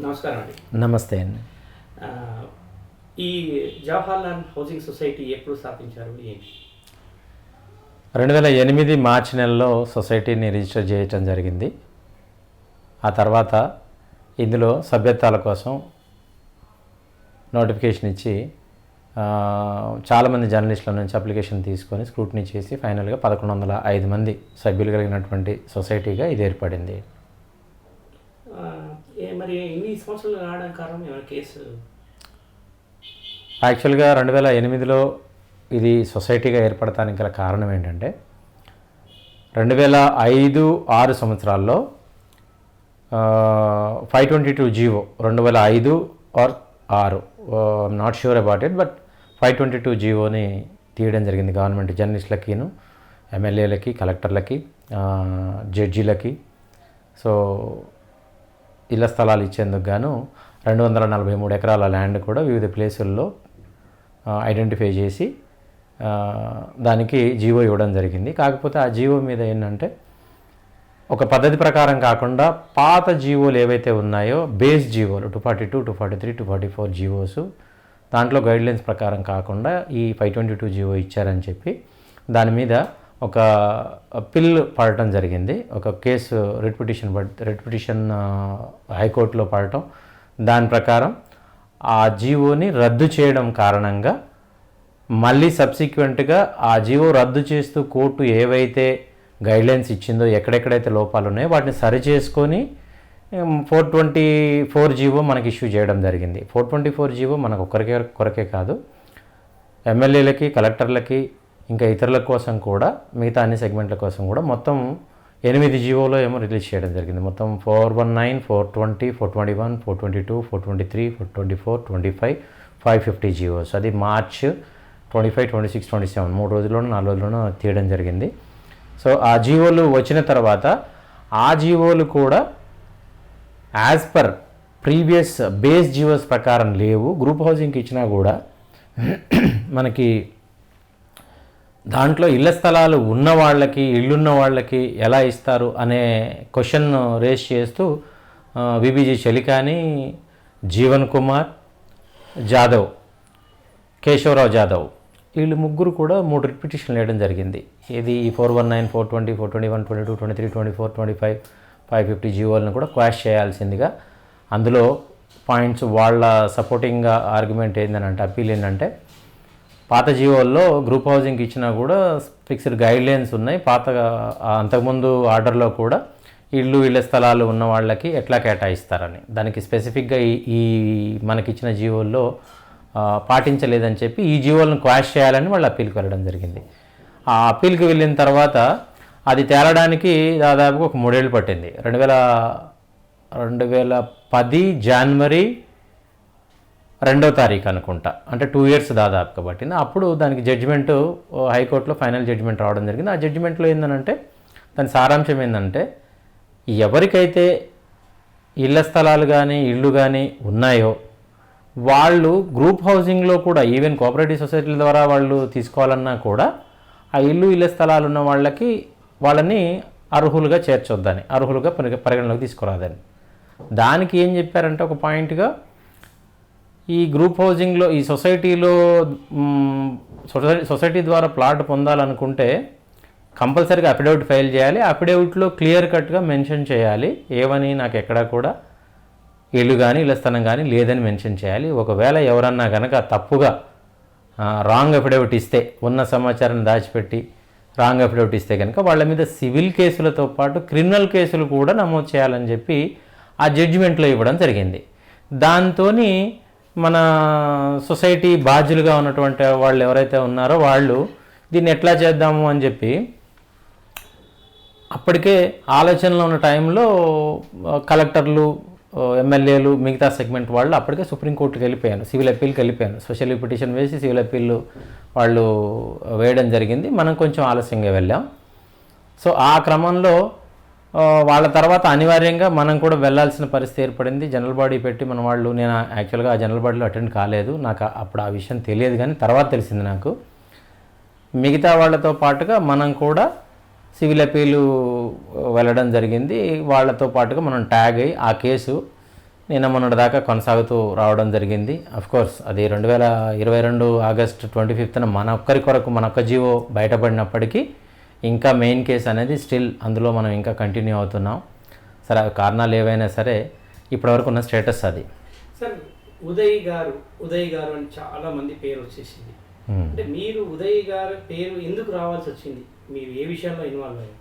నమస్కారం అండి. నమస్తే అండి. ఈ జవహర్లాల్ హౌసింగ్ సొసైటీ ఎప్పుడు స్థాపించారు, ఏంటి? 2008 మార్చి నెలలో సొసైటీని రిజిస్టర్ చేయటం జరిగింది. ఆ తర్వాత ఇందులో సభ్యత్వాల కోసం నోటిఫికేషన్ ఇచ్చి చాలామంది జర్నలిస్టుల నుంచి అప్లికేషన్ తీసుకొని స్క్రూటినీ చేసి ఫైనల్గా 1105 మంది సభ్యులు కలిగినటువంటి సొసైటీగా ఇది ఏర్పడింది. మరి ఇన్ని సంవత్సరాలు రావడానికి కారణం ఏమైనా కేసు? యాక్చువల్గా 2008లో ఇది సొసైటీగా ఏర్పడటానికి గల కారణం ఏంటంటే 2005-6 సంవత్సరాల్లో 522 GO 2005 or 6 not sure about it, but 522 జీవోని తీయడం జరిగింది గవర్నమెంట్ జర్నలిస్టులకిను, ఎమ్మెల్యేలకి, కలెక్టర్లకి, జడ్జీలకి. సో ఇళ్ల స్థలాలు ఇచ్చేందుకు గాను 243 ఎకరాల ల్యాండ్ కూడా వివిధ ప్లేసుల్లో ఐడెంటిఫై చేసి దానికి జీవో ఇవ్వడం జరిగింది. కాకపోతే ఆ జీవో మీద ఏంటంటే ఒక పద్ధతి ప్రకారం కాకుండా పాత జీవోలు ఏవైతే ఉన్నాయో బేస్ జీవోలు 242, 243, 244 జీవోస్ దాంట్లో గైడ్లైన్స్ ప్రకారం కాకుండా ఈ 522 జీవో ఇచ్చారని చెప్పి దాని మీద ఒక పిల్ పడటం జరిగింది. ఒక కేసు రిట్ పిటిషన్ హైకోర్టులో పడటం, దాని ప్రకారం ఆ జీవోని రద్దు చేయడం కారణంగా మళ్ళీ సబ్సిక్వెంట్గా ఆ జీవో రద్దు చేస్తూ కోర్టు ఏవైతే గైడ్లైన్స్ ఇచ్చిందో, ఎక్కడెక్కడైతే లోపాలు ఉన్నాయో వాటిని సరిచేసుకొని 424 జీవో మనకి ఇష్యూ చేయడం జరిగింది. 424 జీవో మనకు కొరకే కాదు, ఎమ్మెల్యేలకి, కలెక్టర్లకి, ఇంకా ఇతరుల కోసం కూడా, మిగతా అన్ని సెగ్మెంట్ల కోసం కూడా మొత్తం 8 జీవోలో ఏమో రిలీజ్ చేయడం జరిగింది. మొత్తం 419, 420, 421, 422, 423, 424, 25, 550 జీవోస్. అది మార్చ్ 25, 26, 27 3 రోజుల్లోనూ 4 రోజుల్లోనూ తీయడం జరిగింది. సో ఆ జీవోలు వచ్చిన తర్వాత ఆ జీవోలు కూడా as per previous base GOs ప్రకారం లేవు. గ్రూప్ హౌసింగ్కి ఇచ్చినా కూడా మనకి దాంట్లో ఇళ్ల స్థలాలు ఉన్న వాళ్ళకి, ఇళ్ళున్న వాళ్ళకి ఎలా ఇస్తారు అనే క్వశ్చన్ రేస్ చేస్తూ విబిజీ చలికాని, జీవన్ కుమార్ జాదవ్, కేశవరావు జాదవ్ వీళ్ళు ముగ్గురు కూడా 3 రిట్ పిటిషన్లు వేయడం జరిగింది. ఇది ఈ 419, 420, 421, 22, 23, 24, 25, 550 జీవోలను కూడా క్వాష్ చేయాల్సిందిగా. అందులో పాయింట్స్ వాళ్ళ సపోర్టింగ్ ఆర్గ్యుమెంట్ ఏంటంటే, అప్పీల్ ఏంటంటే, పాత జీవోల్లో గ్రూప్ హౌసింగ్కి ఇచ్చినా కూడా ఫిక్స్డ్ గైడ్లైన్స్ ఉన్నాయి. అంతకుముందు ఆర్డర్లో కూడా ఇళ్ళ స్థలాలు ఉన్న వాళ్ళకి ఎట్లా కేటాయిస్తారని దానికి స్పెసిఫిక్గా ఈ మనకిచ్చిన జీవోల్లో పాటించలేదని చెప్పి ఈ జీవోలను క్వాష్ చేయాలని వాళ్ళు అప్పీల్కి వెళ్ళడం జరిగింది. ఆ అప్పీల్కి వెళ్ళిన తర్వాత అది తేలడానికి దాదాపుగా ఒక 3 ఏళ్ళు పట్టింది. 2010 జనవరి 2వ తారీఖు అనుకుంటా, అంటే 2 ఇయర్స్ దాదాపుగా పట్టింది. అప్పుడు దానికి జడ్జిమెంటు హైకోర్టులో ఫైనల్ జడ్జిమెంట్ రావడం జరిగింది. ఆ జడ్జిమెంట్లో ఏంటంటే, దాని సారాంశం ఏంటంటే, ఎవరికైతే ఇళ్ల స్థలాలు కానీ ఇళ్ళు కానీ ఉన్నాయో వాళ్ళు గ్రూప్ హౌసింగ్లో కూడా, ఈవెన్ కోఆపరేటివ్ సొసైటీల ద్వారా వాళ్ళు తీసుకోవాలన్నా కూడా ఆ ఇళ్ల స్థలాలు ఉన్న వాళ్ళని అర్హులుగా చేర్చొద్దని, అర్హులుగా పరిగణలోకి తీసుకురాదని. దానికి ఏం చెప్పారంటే, ఒక పాయింట్గా ఈ గ్రూప్ హౌసింగ్లో, ఈ సొసైటీ ద్వారా ప్లాట్ పొందాలనుకుంటే కంపల్సరీగా అఫిడవిట్ ఫైల్ చేయాలి. అఫిడవిట్లో క్లియర్ కట్గా మెన్షన్ చేయాలి ఏమని, నాకు ఎక్కడా కూడా ఇల్లు కానీ ఇళ్ల స్థలం కానీ లేదని మెన్షన్ చేయాలి. ఒకవేళ ఎవరన్నా కనుక తప్పుగా రాంగ్ అఫిడవిట్ ఇస్తే, ఉన్న సమాచారాన్ని దాచిపెట్టి రాంగ్ అఫిడవిట్ ఇస్తే కనుక వాళ్ళ మీద సివిల్ కేసులతో పాటు క్రిమినల్ కేసులు కూడా నమోదు చేయాలని చెప్పి ఆ జడ్జిమెంట్లో ఇవ్వడం జరిగింది. దాంతో మన సొసైటీ బాధ్యులుగా ఉన్నటువంటి వాళ్ళు ఎవరైతే ఉన్నారో వాళ్ళు దీన్ని ఎట్లా చేద్దాము అని చెప్పి అప్పటికే ఆలోచనలో ఉన్న టైంలో కలెక్టర్లు, ఎమ్మెల్యేలు, మిగతా సెగ్మెంట్ వాళ్ళు అప్పటికే సుప్రీంకోర్టుకి వెళ్ళిపోయాను, సివిల్ అప్పీల్కి వెళ్ళిపోయాను. స్పెషల్ పిటిషన్ వేసి సివిల్ అప్పీల్ వాళ్ళు వేయడం జరిగింది. మనం కొంచెం ఆలస్యంగా వెళ్ళాం. సో ఆ క్రమంలో వాళ్ళ తర్వాత అనివార్యంగా మనం కూడా వెళ్ళాల్సిన పరిస్థితి ఏర్పడింది. జనరల్ బాడీ పెట్టి మన వాళ్ళు, నేను యాక్చువల్గా ఆ జనరల్ బాడీలో అటెండ్ కాలేదు, నాకు అప్పుడు ఆ విషయం తెలియదు, కానీ తర్వాత తెలిసింది నాకు. మిగతా వాళ్ళతో పాటుగా మనం కూడా సివిల్ అప్పీలు వెళ్ళడం జరిగింది. వాళ్ళతో పాటుగా మనం ట్యాగ్ అయ్యి ఆ కేసు నిన్న మొన్నటి దాకా కొనసాగుతూ రావడం జరిగింది. కోర్స్ అది 2022 ఆగస్టు 25న మన ఒక్కరి కొరకు మన ఒక్క జీవో బయటపడినప్పటికీ ఇంకా మెయిన్ కేసు అనేది స్టిల్ అందులో మనం ఇంకా కంటిన్యూ అవుతున్నాం. సరే అవి కారణాలు ఏవైనా సరే ఇప్పటివరకు ఉన్న స్టేటస్ అది. సార్ ఉదయ్ గారు అని చాలా మంది పేరు వచ్చేసింది. అంటే మీరు ఉదయ్ గారు పేరు ఎందుకు రావాల్సి వచ్చింది? మీరు ఏ విషయంలో ఇన్వాల్వ్ అయ్యారు?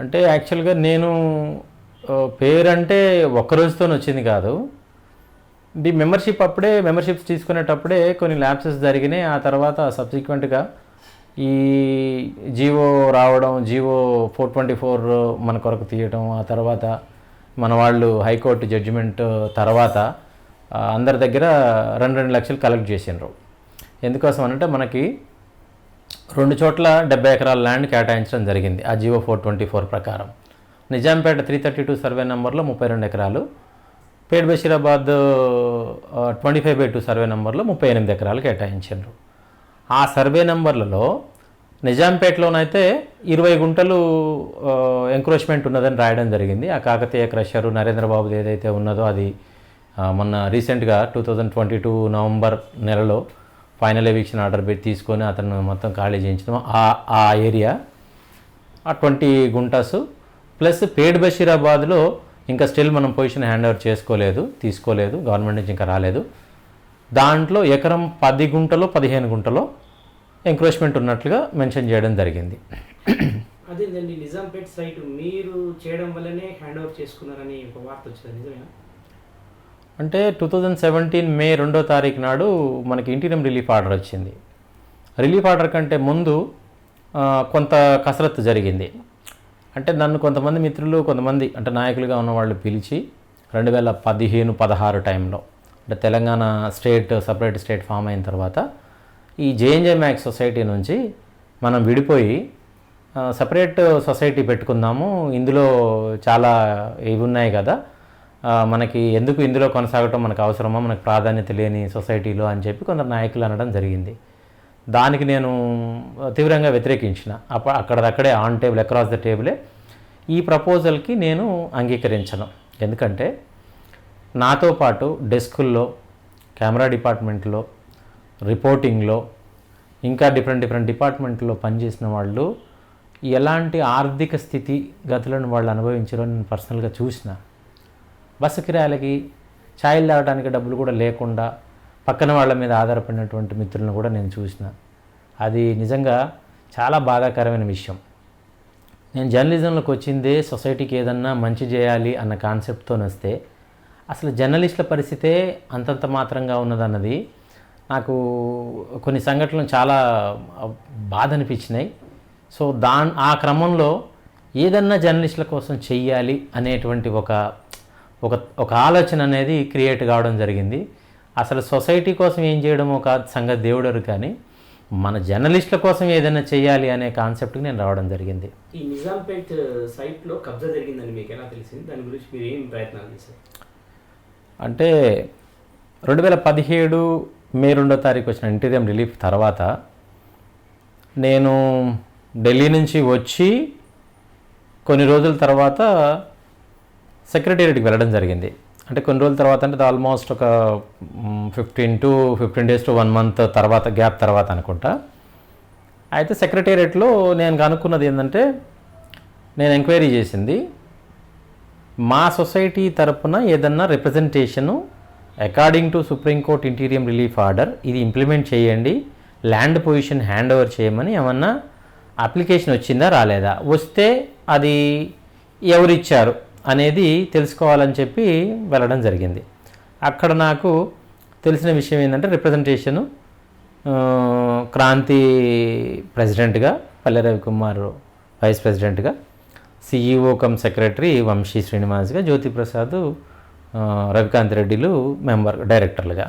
అంటే యాక్చువల్గా నేను పేరంటే ఒక్కరోజుతో వచ్చింది కాదు. ది మెంబర్షిప్స్ తీసుకునేటప్పుడే కొన్ని ల్యాప్సెస్ జరిగినాయి. ఆ తర్వాత సబ్సిక్వెంట్గా ఈ జీవో రావడం, జీవో 424 మన కొరకు తీయడం, ఆ తర్వాత మన వాళ్ళు హైకోర్టు జడ్జిమెంట్ తర్వాత అందరి దగ్గర 2 లక్షలు కలెక్ట్ చేసినారు. ఎందుకోసం అంటే మనకి 2 చోట్ల 70 ఎకరాల ల్యాండ్ కేటాయించడం జరిగింది ఆ జీవో 424 ప్రకారం. నిజాంపేట 332 సర్వే నెంబర్లో 32 ఎకరాలు, పేట్ బషీరాబాద్ 25/2 సర్వే నెంబర్లో 38 ఎకరాలు కేటాయించారు. ఆ సర్వే నెంబర్లలో నిజాంపేటలోనైతే 20 గుంటలు ఎంక్రోచ్మెంట్ ఉన్నదని రాయడం జరిగింది. ఆ కాకతీయ క్రషరు నరేంద్రబాబుది ఏదైతే ఉన్నదో అది మొన్న రీసెంట్గా 2022 నవంబర్ నెలలో ఫైనల్ ఎవిక్షన్ ఆర్డర్ పెట్టి తీసుకొని అతను మొత్తం ఖాళీ చేయించడం. ఆ ఏరియా ఆ 20 గుంటాసు ప్లస్ పేట్ బషీరాబాద్లో ఇంకా స్టిల్ మనం పొజిషన్ హ్యాండ్ ఓవర్ తీసుకోలేదు, గవర్నమెంట్ నుంచి ఇంకా రాలేదు. దాంట్లో ఎకరం 10 గుంటలో 15 గుంటలో ఎంక్రోచ్మెంట్ ఉన్నట్లుగా మెన్షన్ చేయడం జరిగింది. అదేంటండి, నిజాంపేట్ సైట్ మీరు చేయడం వల్లనే హ్యాండ్ ఓవర్ చేసుకున్నారని ఒక వార్త వచ్చింది, నిజమేనా? అంటే 2017 మే 2వ తారీఖు నాడు మనకి ఇంటీరియం రిలీఫ్ ఆర్డర్ వచ్చింది. రిలీఫ్ ఆర్డర్ కంటే ముందు కొంత కసరత్తు జరిగింది. అంటే నన్ను కొంతమంది మిత్రులు, కొంతమంది అంటే నాయకులుగా ఉన్నవాళ్ళు పిలిచి 2015-16 టైంలో అంటే తెలంగాణ సపరేట్ స్టేట్ ఫామ్ అయిన తర్వాత ఈ జేఎన్జే మ్యాక్స్ సొసైటీ నుంచి మనం విడిపోయి సపరేట్ సొసైటీ పెట్టుకుందాము, ఇందులో చాలా ఇవి ఉన్నాయి కదా, మనకి ఎందుకు ఇందులో కొనసాగటం మనకు అవసరమా, మనకు ప్రాధాన్యత లేని సొసైటీలో అని చెప్పి కొందరు నాయకులు అనడం జరిగింది. దానికి నేను తీవ్రంగా వ్యతిరేకించిన. అక్కడదక్కడే ఆన్ టేబుల్ అక్రాస్ ద టేబులే ఈ ప్రపోజల్కి నేను అంగీకరించను. ఎందుకంటే నాతో పాటు డెస్కుల్లో, కెమెరా డిపార్ట్మెంట్లో, రిపోర్టింగ్లో, ఇంకా డిఫరెంట్ డిపార్ట్మెంట్లో పనిచేసిన వాళ్ళు ఎలాంటి ఆర్థిక స్థితి గతులను వాళ్ళు అనుభవించారో నేను పర్సనల్గా చూసిన. బస్సు కిరాయిలకి, ఛాయలు తాగడానికి డబ్బులు కూడా లేకుండా పక్కన వాళ్ళ మీద ఆధారపడినటువంటి మిత్రులను కూడా నేను చూసిన. అది నిజంగా చాలా బాధాకరమైన విషయం. నేను జర్నలిజంలోకి వచ్చిందే సొసైటీకి ఏదన్నా మంచి చేయాలి అన్న కాన్సెప్ట్తో వస్తే అసలు జర్నలిస్టుల పరిస్థితే అంతంత మాత్రంగా ఉన్నదన్నది నాకు కొన్ని సంఘటనలు చాలా బాధ అనిపించినాయి. సో ఆ క్రమంలో ఏదన్నా జర్నలిస్టుల కోసం చెయ్యాలి అనేటువంటి ఒక ఆలోచన అనేది క్రియేట్ కావడం జరిగింది. అసలు సొసైటీ కోసం ఏం చేయడమో కాదు సంగతి దేవుడరు, కానీ మన జర్నలిస్టుల కోసం ఏదైనా చేయాలి అనే కాన్సెప్ట్కి నేను రావడం జరిగింది. ఈ నిజాంపేట్ సైట్లో కబ్జా జరిగిందని మీకు ఎలా తెలిసింది? దాని గురించి మీరు ఏం ప్రయత్నాలు చేశారు? అంటే 2017 మే 2వ తారీఖు వచ్చిన ఇంటీరియం రిలీఫ్ తర్వాత నేను ఢిల్లీ నుంచి వచ్చి కొన్ని రోజుల తర్వాత సెక్రటేరియట్కి వెళ్ళడం జరిగింది. అంటే కొన్ని రోజుల తర్వాత అంటే ఆల్మోస్ట్ ఒక 15 days to 1 month తర్వాత గ్యాప్ తర్వాత అనుకుంటా. అయితే సెక్రటేరియట్లో నేను అనుకున్నది ఏంటంటే, నేను ఎంక్వైరీ చేసింది మా సొసైటీ తరపున ఏదన్నా representation according to supreme court interim relief order ఇది ఇంప్లిమెంట్ చేయండి, ల్యాండ్ పొజిషన్ హ్యాండ్ ఓవర్ చేయమని ఏమన్నా అప్లికేషన్ వచ్చిందా రాలేదా, వస్తే అది ఎవరిచ్చారు అనేది తెలుసుకోవాలని చెప్పి వెళ్ళడం జరిగింది. అక్కడ నాకు తెలిసిన విషయం ఏంటంటే రిప్రజెంటేషను క్రాంతి ప్రెసిడెంట్గా, పల్లె రవికుమార్ వైస్ ప్రెసిడెంట్గా, సిఈఓ కమ్ సెక్రటరీ వంశీ శ్రీనివాస్గా, జ్యోతిప్రసాద్ రవికాంత్ రెడ్డిలు డైరెక్టర్లుగా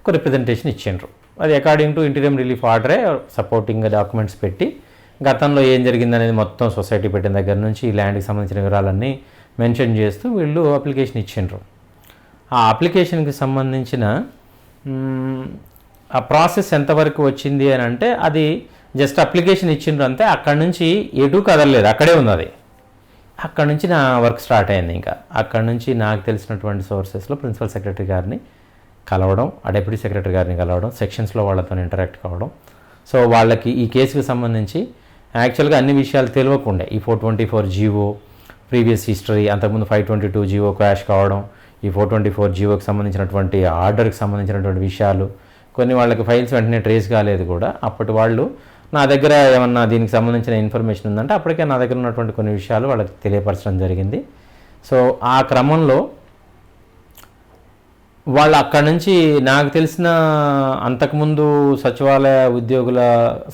ఒక రిప్రజెంటేషన్ ఇచ్చిండ్రు. అది అకార్డింగ్ టు ఇంటీరియం రిలీఫ్ ఆర్డరే సపోర్టింగ్ డాక్యుమెంట్స్ పెట్టి గతంలో ఏం జరిగిందనేది మొత్తం సొసైటీ పెట్టిన దగ్గర నుంచి ఈ ల్యాండ్కి సంబంధించిన వివరాలన్నీ మెన్షన్ చేస్తూ వీళ్ళు అప్లికేషన్ ఇచ్చిండ్రు. ఆ అప్లికేషన్కి సంబంధించిన ఆ ప్రాసెస్ ఎంతవరకు వచ్చింది అని అంటే, అది జస్ట్ అప్లికేషన్ ఇచ్చిండ్రు అంతే, అక్కడి నుంచి ఎటు కదలలేదు, అక్కడే ఉంది. అది అక్కడ నుంచి నా వర్క్ స్టార్ట్ అయింది. ఇంకా అక్కడ నుంచి నాకు తెలిసినటువంటి సోర్సెస్లో ప్రిన్సిపల్ సెక్రటరీ గారిని కలవడం, ఆ డిప్యూటీ సెక్రటరీ గారిని కలవడం, సెక్షన్స్లో వాళ్ళతో ఇంటరాక్ట్ కావడం. సో వాళ్ళకి ఈ కేసుకి సంబంధించి యాక్చువల్గా అన్ని విషయాలు తెలియకుండా ఈ 424 జీవో, ప్రీవియస్ హిస్టరీ, అంతకుముందు 522 జీవో క్రాష్ కావడం, ఈ 424 జీవోకి సంబంధించినటువంటి ఆర్డర్కి సంబంధించినటువంటి విషయాలు కొన్ని వాళ్ళకి ఫైల్స్ వెంటనే ట్రేస్ కాలేదు కూడా. అప్పటి వాళ్ళు నా దగ్గర ఏమన్నా దీనికి సంబంధించిన ఇన్ఫర్మేషన్ ఉందంటే అప్పటికే నా దగ్గర ఉన్నటువంటి కొన్ని విషయాలు వాళ్ళకి తెలియపరచడం జరిగింది. సో ఆ క్రమంలో వాళ్ళు అక్కడి నుంచి నాకు తెలిసిన అంతకుముందు సచివాలయ ఉద్యోగుల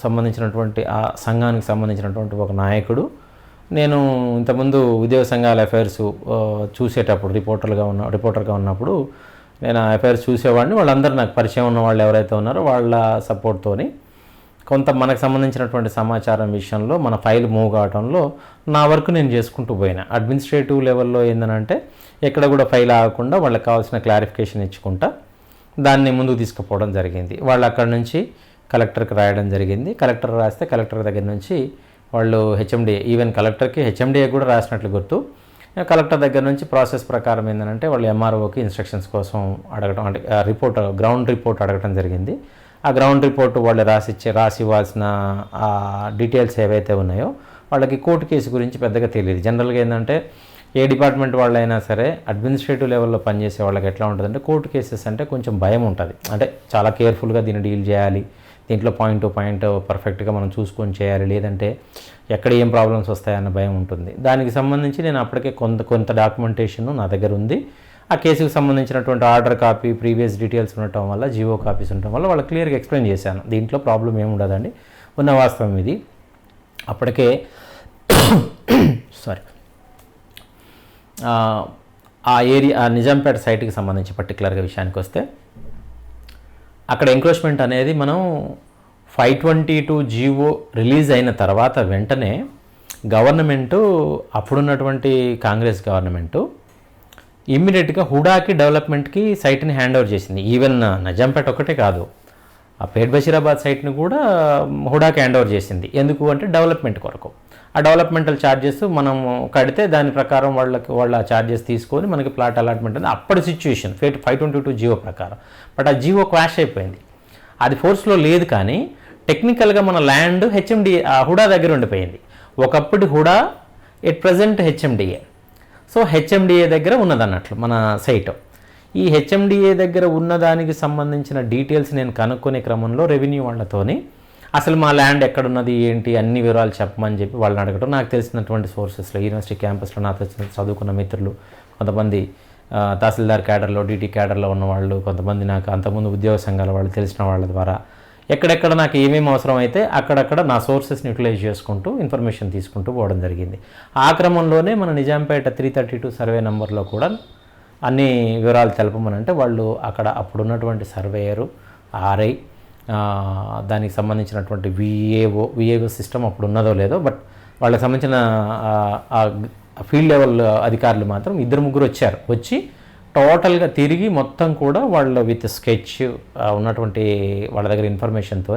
సంబంధించినటువంటి ఆ సంఘానికి సంబంధించినటువంటి ఒక నాయకుడు, నేను ఇంతకుముందు ఉద్యోగ సంఘాల అఫైర్స్ చూసేటప్పుడు రిపోర్టర్గా ఉన్నప్పుడు నేను ఆ అఫైర్స్ చూసేవాడిని. వాళ్ళందరూ నాకు పరిచయం ఉన్న వాళ్ళు ఎవరైతే ఉన్నారో వాళ్ళ సపోర్ట్తోని కొంత మనకు సంబంధించినటువంటి సమాచారం విషయంలో మన ఫైల్ మూవ్ కావడంలో నా వర్క్ నేను చేసుకుంటూ పోయినా. అడ్మినిస్ట్రేటివ్ లెవెల్లో ఏంటంటే ఎక్కడ కూడా ఫైల్ ఆగకుండా వాళ్ళకి కావాల్సిన క్లారిఫికేషన్ ఇచ్చుకుంటా దాన్ని ముందుకు తీసుకుపోవడం జరిగింది. వాళ్ళు అక్కడి నుంచి కలెక్టర్కి రాయడం జరిగింది. కలెక్టర్ రాస్తే కలెక్టర్ దగ్గర నుంచి వాళ్ళు హెచ్ఎండిఏ, ఈవెన్ కలెక్టర్కి హెచ్ఎండిఏ కూడా రాసినట్లు గుర్తు. కలెక్టర్ దగ్గర నుంచి ప్రాసెస్ ప్రకారం ఏంటంటే వాళ్ళు ఎంఆర్ఓకి ఇన్స్ట్రక్షన్స్ కోసం అడగడం, అంటే గ్రౌండ్ రిపోర్ట్ అడగడం జరిగింది. ఆ గ్రౌండ్ రిపోర్ట్ వాళ్ళు రాసి ఇవ్వాల్సిన డీటెయిల్స్ ఏవైతే ఉన్నాయో వాళ్ళకి కోర్టు కేసు గురించి పెద్దగా తెలియదు. జనరల్గా ఏంటంటే ఏ డిపార్ట్మెంట్ వాళ్ళైనా సరే అడ్మినిస్ట్రేటివ్ లెవెల్లో పనిచేసే వాళ్ళకి ఎట్లా ఉంటుందంటే కోర్టు కేసెస్ అంటే కొంచెం భయం ఉంటుంది. అంటే చాలా కేర్ఫుల్గా దీన్ని డీల్ చేయాలి, దీంట్లో పాయింట్ టు పాయింట్ పర్ఫెక్ట్గా మనం చూసుకొని చేయాలి, లేదంటే ఎక్కడ ఏం ప్రాబ్లమ్స్ వస్తాయన్న భయం ఉంటుంది. దానికి సంబంధించి నేను అప్పటికే కొంత డాక్యుమెంటేషన్ నా దగ్గర ఉంది. ఆ కేసుకు సంబంధించినటువంటి ఆర్డర్ కాపీ, ప్రీవియస్ డీటెయిల్స్ ఉండటం వల్ల, జీవో కాపీస్ ఉండటం వల్ల వాళ్ళకి క్లియర్గా ఎక్స్ప్లెయిన్ చేశాను. దీంట్లో ప్రాబ్లం ఏమి ఉండదండి, ఉన్న వాస్తవం ఇది. అప్పటికే సారీ ఆ ఏరియా నిజాంపేట సైట్కి సంబంధించి పర్టికులర్గా విషయానికి వస్తే అక్కడ ఎంక్రోచ్మెంట్ అనేది మనం 522 జీవో రిలీజ్ అయిన తర్వాత వెంటనే గవర్నమెంటు, అప్పుడున్నటువంటి కాంగ్రెస్ గవర్నమెంటు ఇమ్మీడియట్గా హుడాకి డెవలప్మెంట్కి సైట్ని హ్యాండ్ ఓవర్ చేసింది. ఈవెన్ నిజాంపేట ఒకటే కాదు, ఆ పేట్ బషీరాబాద్ సైట్ని కూడా హుడాకి హ్యాండ్ ఓవర్ చేసింది. ఎందుకు అంటే డెవలప్మెంట్ కొరకు. ఆ డెవలప్మెంటల్ ఛార్జెస్ మనం కడితే దాని ప్రకారం వాళ్ళ ఆ ఛార్జెస్ తీసుకొని మనకి ప్లాట్ అలాట్మెంట్ అనేది అప్పటి సిచ్యువేషన్ 522 జీవో ప్రకారం. బట్ ఆ జీవో క్వాష్ అయిపోయింది. అది ఫోర్స్లో లేదు, కానీ టెక్నికల్గా మన ల్యాండ్ హెచ్ఎండిఏ హుడా దగ్గర ఉండిపోయింది. ఒకప్పుడు HUDA, at present HMDA. So HMDA దగ్గర ఉన్నదన్నట్లు మన సైట్. ఈ హెచ్ఎండిఏ దగ్గర ఉన్నదానికి సంబంధించిన డీటెయిల్స్ నేను కనుక్కునే క్రమంలో రెవెన్యూ వాళ్ళతోని అసలు మా ల్యాండ్ ఎక్కడున్నది ఏంటి అన్ని వివరాలు చెప్పమని చెప్పి వాళ్ళని అడగటం. నాకు తెలిసినటువంటి సోర్సెస్లో యూనివర్సిటీ క్యాంపస్లో నాతో చదువుకున్న మిత్రులు, కొంతమంది తహసీల్దార్ క్యాడర్లో, డీటీ క్యాడర్లో ఉన్నవాళ్ళు, కొంతమంది నాకు అంతకుముందు ఉద్యోగ సంఘాల వాళ్ళు తెలిసిన వాళ్ళ ద్వారా ఎక్కడెక్కడ నాకు ఏమేమి అవసరం అయితే అక్కడక్కడ నా సోర్సెస్ని యూటిలైజ్ చేసుకుంటూ ఇన్ఫర్మేషన్ తీసుకుంటూ పోవడం జరిగింది. ఆ క్రమంలోనే మన నిజాంపేట 332 సర్వే నెంబర్లో కూడా అన్ని వివరాలు తెలపమనంటే వాళ్ళు అక్కడ అప్పుడున్నటువంటి సర్వేయరు, ఆర్ఐ, దానికి సంబంధించినటువంటి విఏఓ సిస్టమ్ అప్పుడు ఉన్నదో లేదో, బట్ వాళ్ళకి సంబంధించిన ఫీల్డ్ లెవెల్ అధికారులు మాత్రం 2-3 వచ్చి టోటల్గా తిరిగి మొత్తం కూడా వాళ్ళు విత్ స్కెచ్ ఉన్నటువంటి వాళ్ళ దగ్గర ఇన్ఫర్మేషన్తో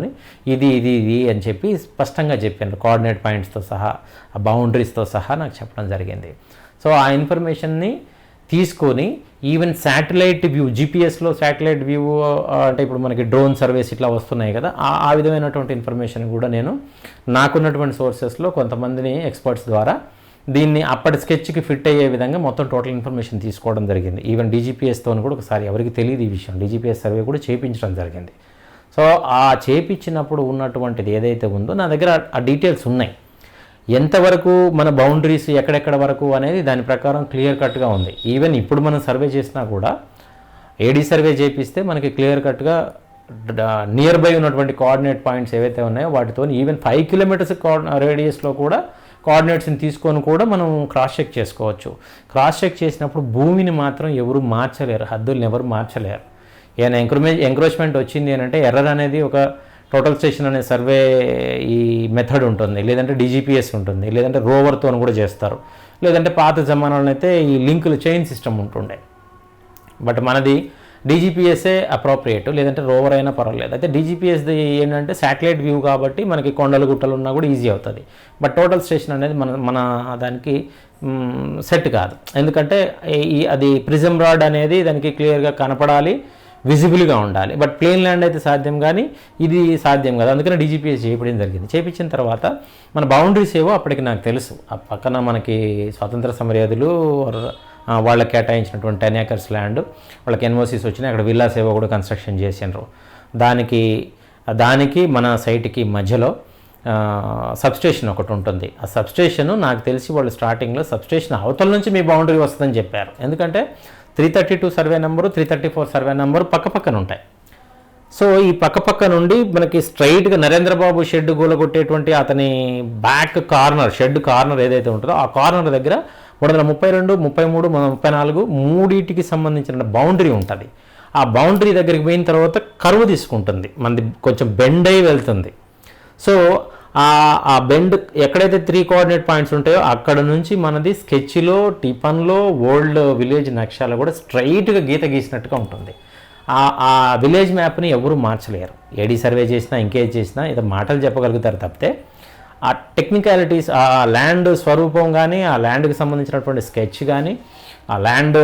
ఇది అని చెప్పి స్పష్టంగా చెప్పాను. కోఆర్డినేట్ పాయింట్స్తో సహా, ఆ బౌండరీస్తో సహా నాకు చెప్పడం జరిగింది. సో ఆ ఇన్ఫర్మేషన్ని తీసుకొని ఈవెన్ శాటిలైట్ వ్యూ, జీపీఎస్లో శాటిలైట్ వ్యూ అంటే ఇప్పుడు మనకి డ్రోన్ సర్వేస్ ఇట్లా వస్తున్నాయి కదా, ఆ విధమైనటువంటి ఇన్ఫర్మేషన్ కూడా నేను నాకున్నటువంటి సోర్సెస్లో కొంతమందిని ఎక్స్పర్ట్స్ ద్వారా దీన్ని అప్పటి స్కెచ్కి ఫిట్ అయ్యే విధంగా మొత్తం టోటల్ ఇన్ఫర్మేషన్ తీసుకోవడం జరిగింది. ఈవెన్ డీజీపీఎస్తో కూడా ఒకసారి ఎవరికి తెలియదు ఈ విషయం, డీజీపీఎస్ సర్వే కూడా చేయించడం జరిగింది. సో ఆ చేయించినప్పుడు ఉన్నటువంటిది ఏదైతే ఉందో నా దగ్గర ఆ డీటెయిల్స్ ఉన్నాయి. ఎంతవరకు మన బౌండరీస్ ఎక్కడెక్కడ వరకు అనేది దాని ప్రకారం క్లియర్ కట్గా ఉంది. ఈవెన్ ఇప్పుడు మనం సర్వే చేసినా కూడా ఏడీ సర్వే చేపిస్తే మనకి క్లియర్ కట్గా నియర్ బై ఉన్నటువంటి కోఆర్డినేట్ పాయింట్స్ ఏవైతే ఉన్నాయో వాటితో ఈవెన్ 5 కిలోమీటర్స్ రేడియస్లో కూడా కోఆర్డినేట్స్ని తీసుకొని కూడా మనం క్రాస్ చెక్ చేసుకోవచ్చు. క్రాస్ చెక్ చేసినప్పుడు భూమిని మాత్రం ఎవరు మార్చలేరు, హద్దుల్ని ఎవరు మార్చలేరు. ఏదైనా ఎంక్రోచ్మెంట్ వచ్చింది అని అంటే ఎర్రర్ అనేది ఒక టోటల్ స్టేషన్ అనే సర్వే ఈ మెథడ్ ఉంటుంది, లేదంటే డీజీపీఎస్ ఉంటుంది, లేదంటే రోవర్తో కూడా చేస్తారు, లేదంటే పాత జమానాలను అయితే ఈ లింకులు చైన్ సిస్టమ్ ఉంటుండే. బట్ మనది డీజీపీఎస్ఏ అప్రోప్రియేట్, లేదంటే రోవర్ అయినా పర్వాలేదు. అయితే డీజీపీఎస్ది ఏంటంటే శాటిలైట్ వ్యూ కాబట్టి మనకి కొండలు గుట్టలు ఉన్నా కూడా ఈజీ అవుతుంది. బట్ టోటల్ స్టేషన్ అనేది మన దానికి సెట్ కాదు. ఎందుకంటే అది ప్రిజమ్ రాడ్ అనేది దానికి క్లియర్గా కనపడాలి, విజిబుల్గా ఉండాలి. బట్ ప్లేన్ ల్యాండ్ అయితే సాధ్యం, కానీ ఇది సాధ్యం కాదు. అందుకని డీజీపీఎస్ చేయించడం జరిగింది. చేయించిన తర్వాత మన బౌండరీస్ ఏవో అప్పటికి నాకు తెలుసు. ఆ పక్కన మనకి స్వాతంత్ర సమరయోధులు వాళ్ళకి కేటాయించినటువంటి 10 acres ల్యాండ్, వాళ్ళకి ఎన్ఓసీస్ వచ్చినాయి. అక్కడ విల్లాస్ ఏవో కూడా కన్స్ట్రక్షన్ చేసినారు. దానికి మన సైట్కి మధ్యలో సబ్స్టేషన్ ఒకటి ఉంటుంది. ఆ సబ్స్టేషన్ నాకు తెలిసి వాళ్ళు స్టార్టింగ్లో సబ్స్టేషన్ అవతల నుంచి మీ బౌండరీ వస్తుందని చెప్పారు. ఎందుకంటే 332 సర్వే నెంబరు, 334 సర్వే నెంబరు పక్కపక్కన ఉంటాయి. సో ఈ పక్క నుండి మనకి స్ట్రైట్గా నరేంద్రబాబు షెడ్ గూలగొట్టేటువంటి అతని బ్యాక్ కార్నర్, షెడ్ కార్నర్ ఏదైతే ఉంటుందో ఆ కార్నర్ దగ్గర 332, 33, 34 మూడింటికి సంబంధించిన బౌండరీ ఉంటుంది. ఆ బౌండరీ దగ్గరికి పోయిన తర్వాత కరువు తీసుకుంటుంది, మనది కొంచెం బెండ్ అయి వెళ్తుంది. సో ఆ బెండ్ ఎక్కడైతే 3 కోఆర్డినేట్ పాయింట్స్ ఉంటాయో అక్కడ నుంచి మనది స్కెచ్లో, టిఫన్లో, ఓల్డ్ విలేజ్ నక్షాలో కూడా స్ట్రైట్గా గీత గీసినట్టుగా ఉంటుంది. ఆ విలేజ్ మ్యాప్ని ఎవరు మార్చలేరు. ఏడీ సర్వే చేసినా ఇంకేది చేసినా ఏదో మాటలు చెప్పగలుగుతారు తప్పితే ఆ టెక్నికాలిటీస్, ఆ ల్యాండ్ స్వరూపం కానీ, ఆ ల్యాండ్కి సంబంధించినటువంటి స్కెచ్ కానీ, ఆ ల్యాండ్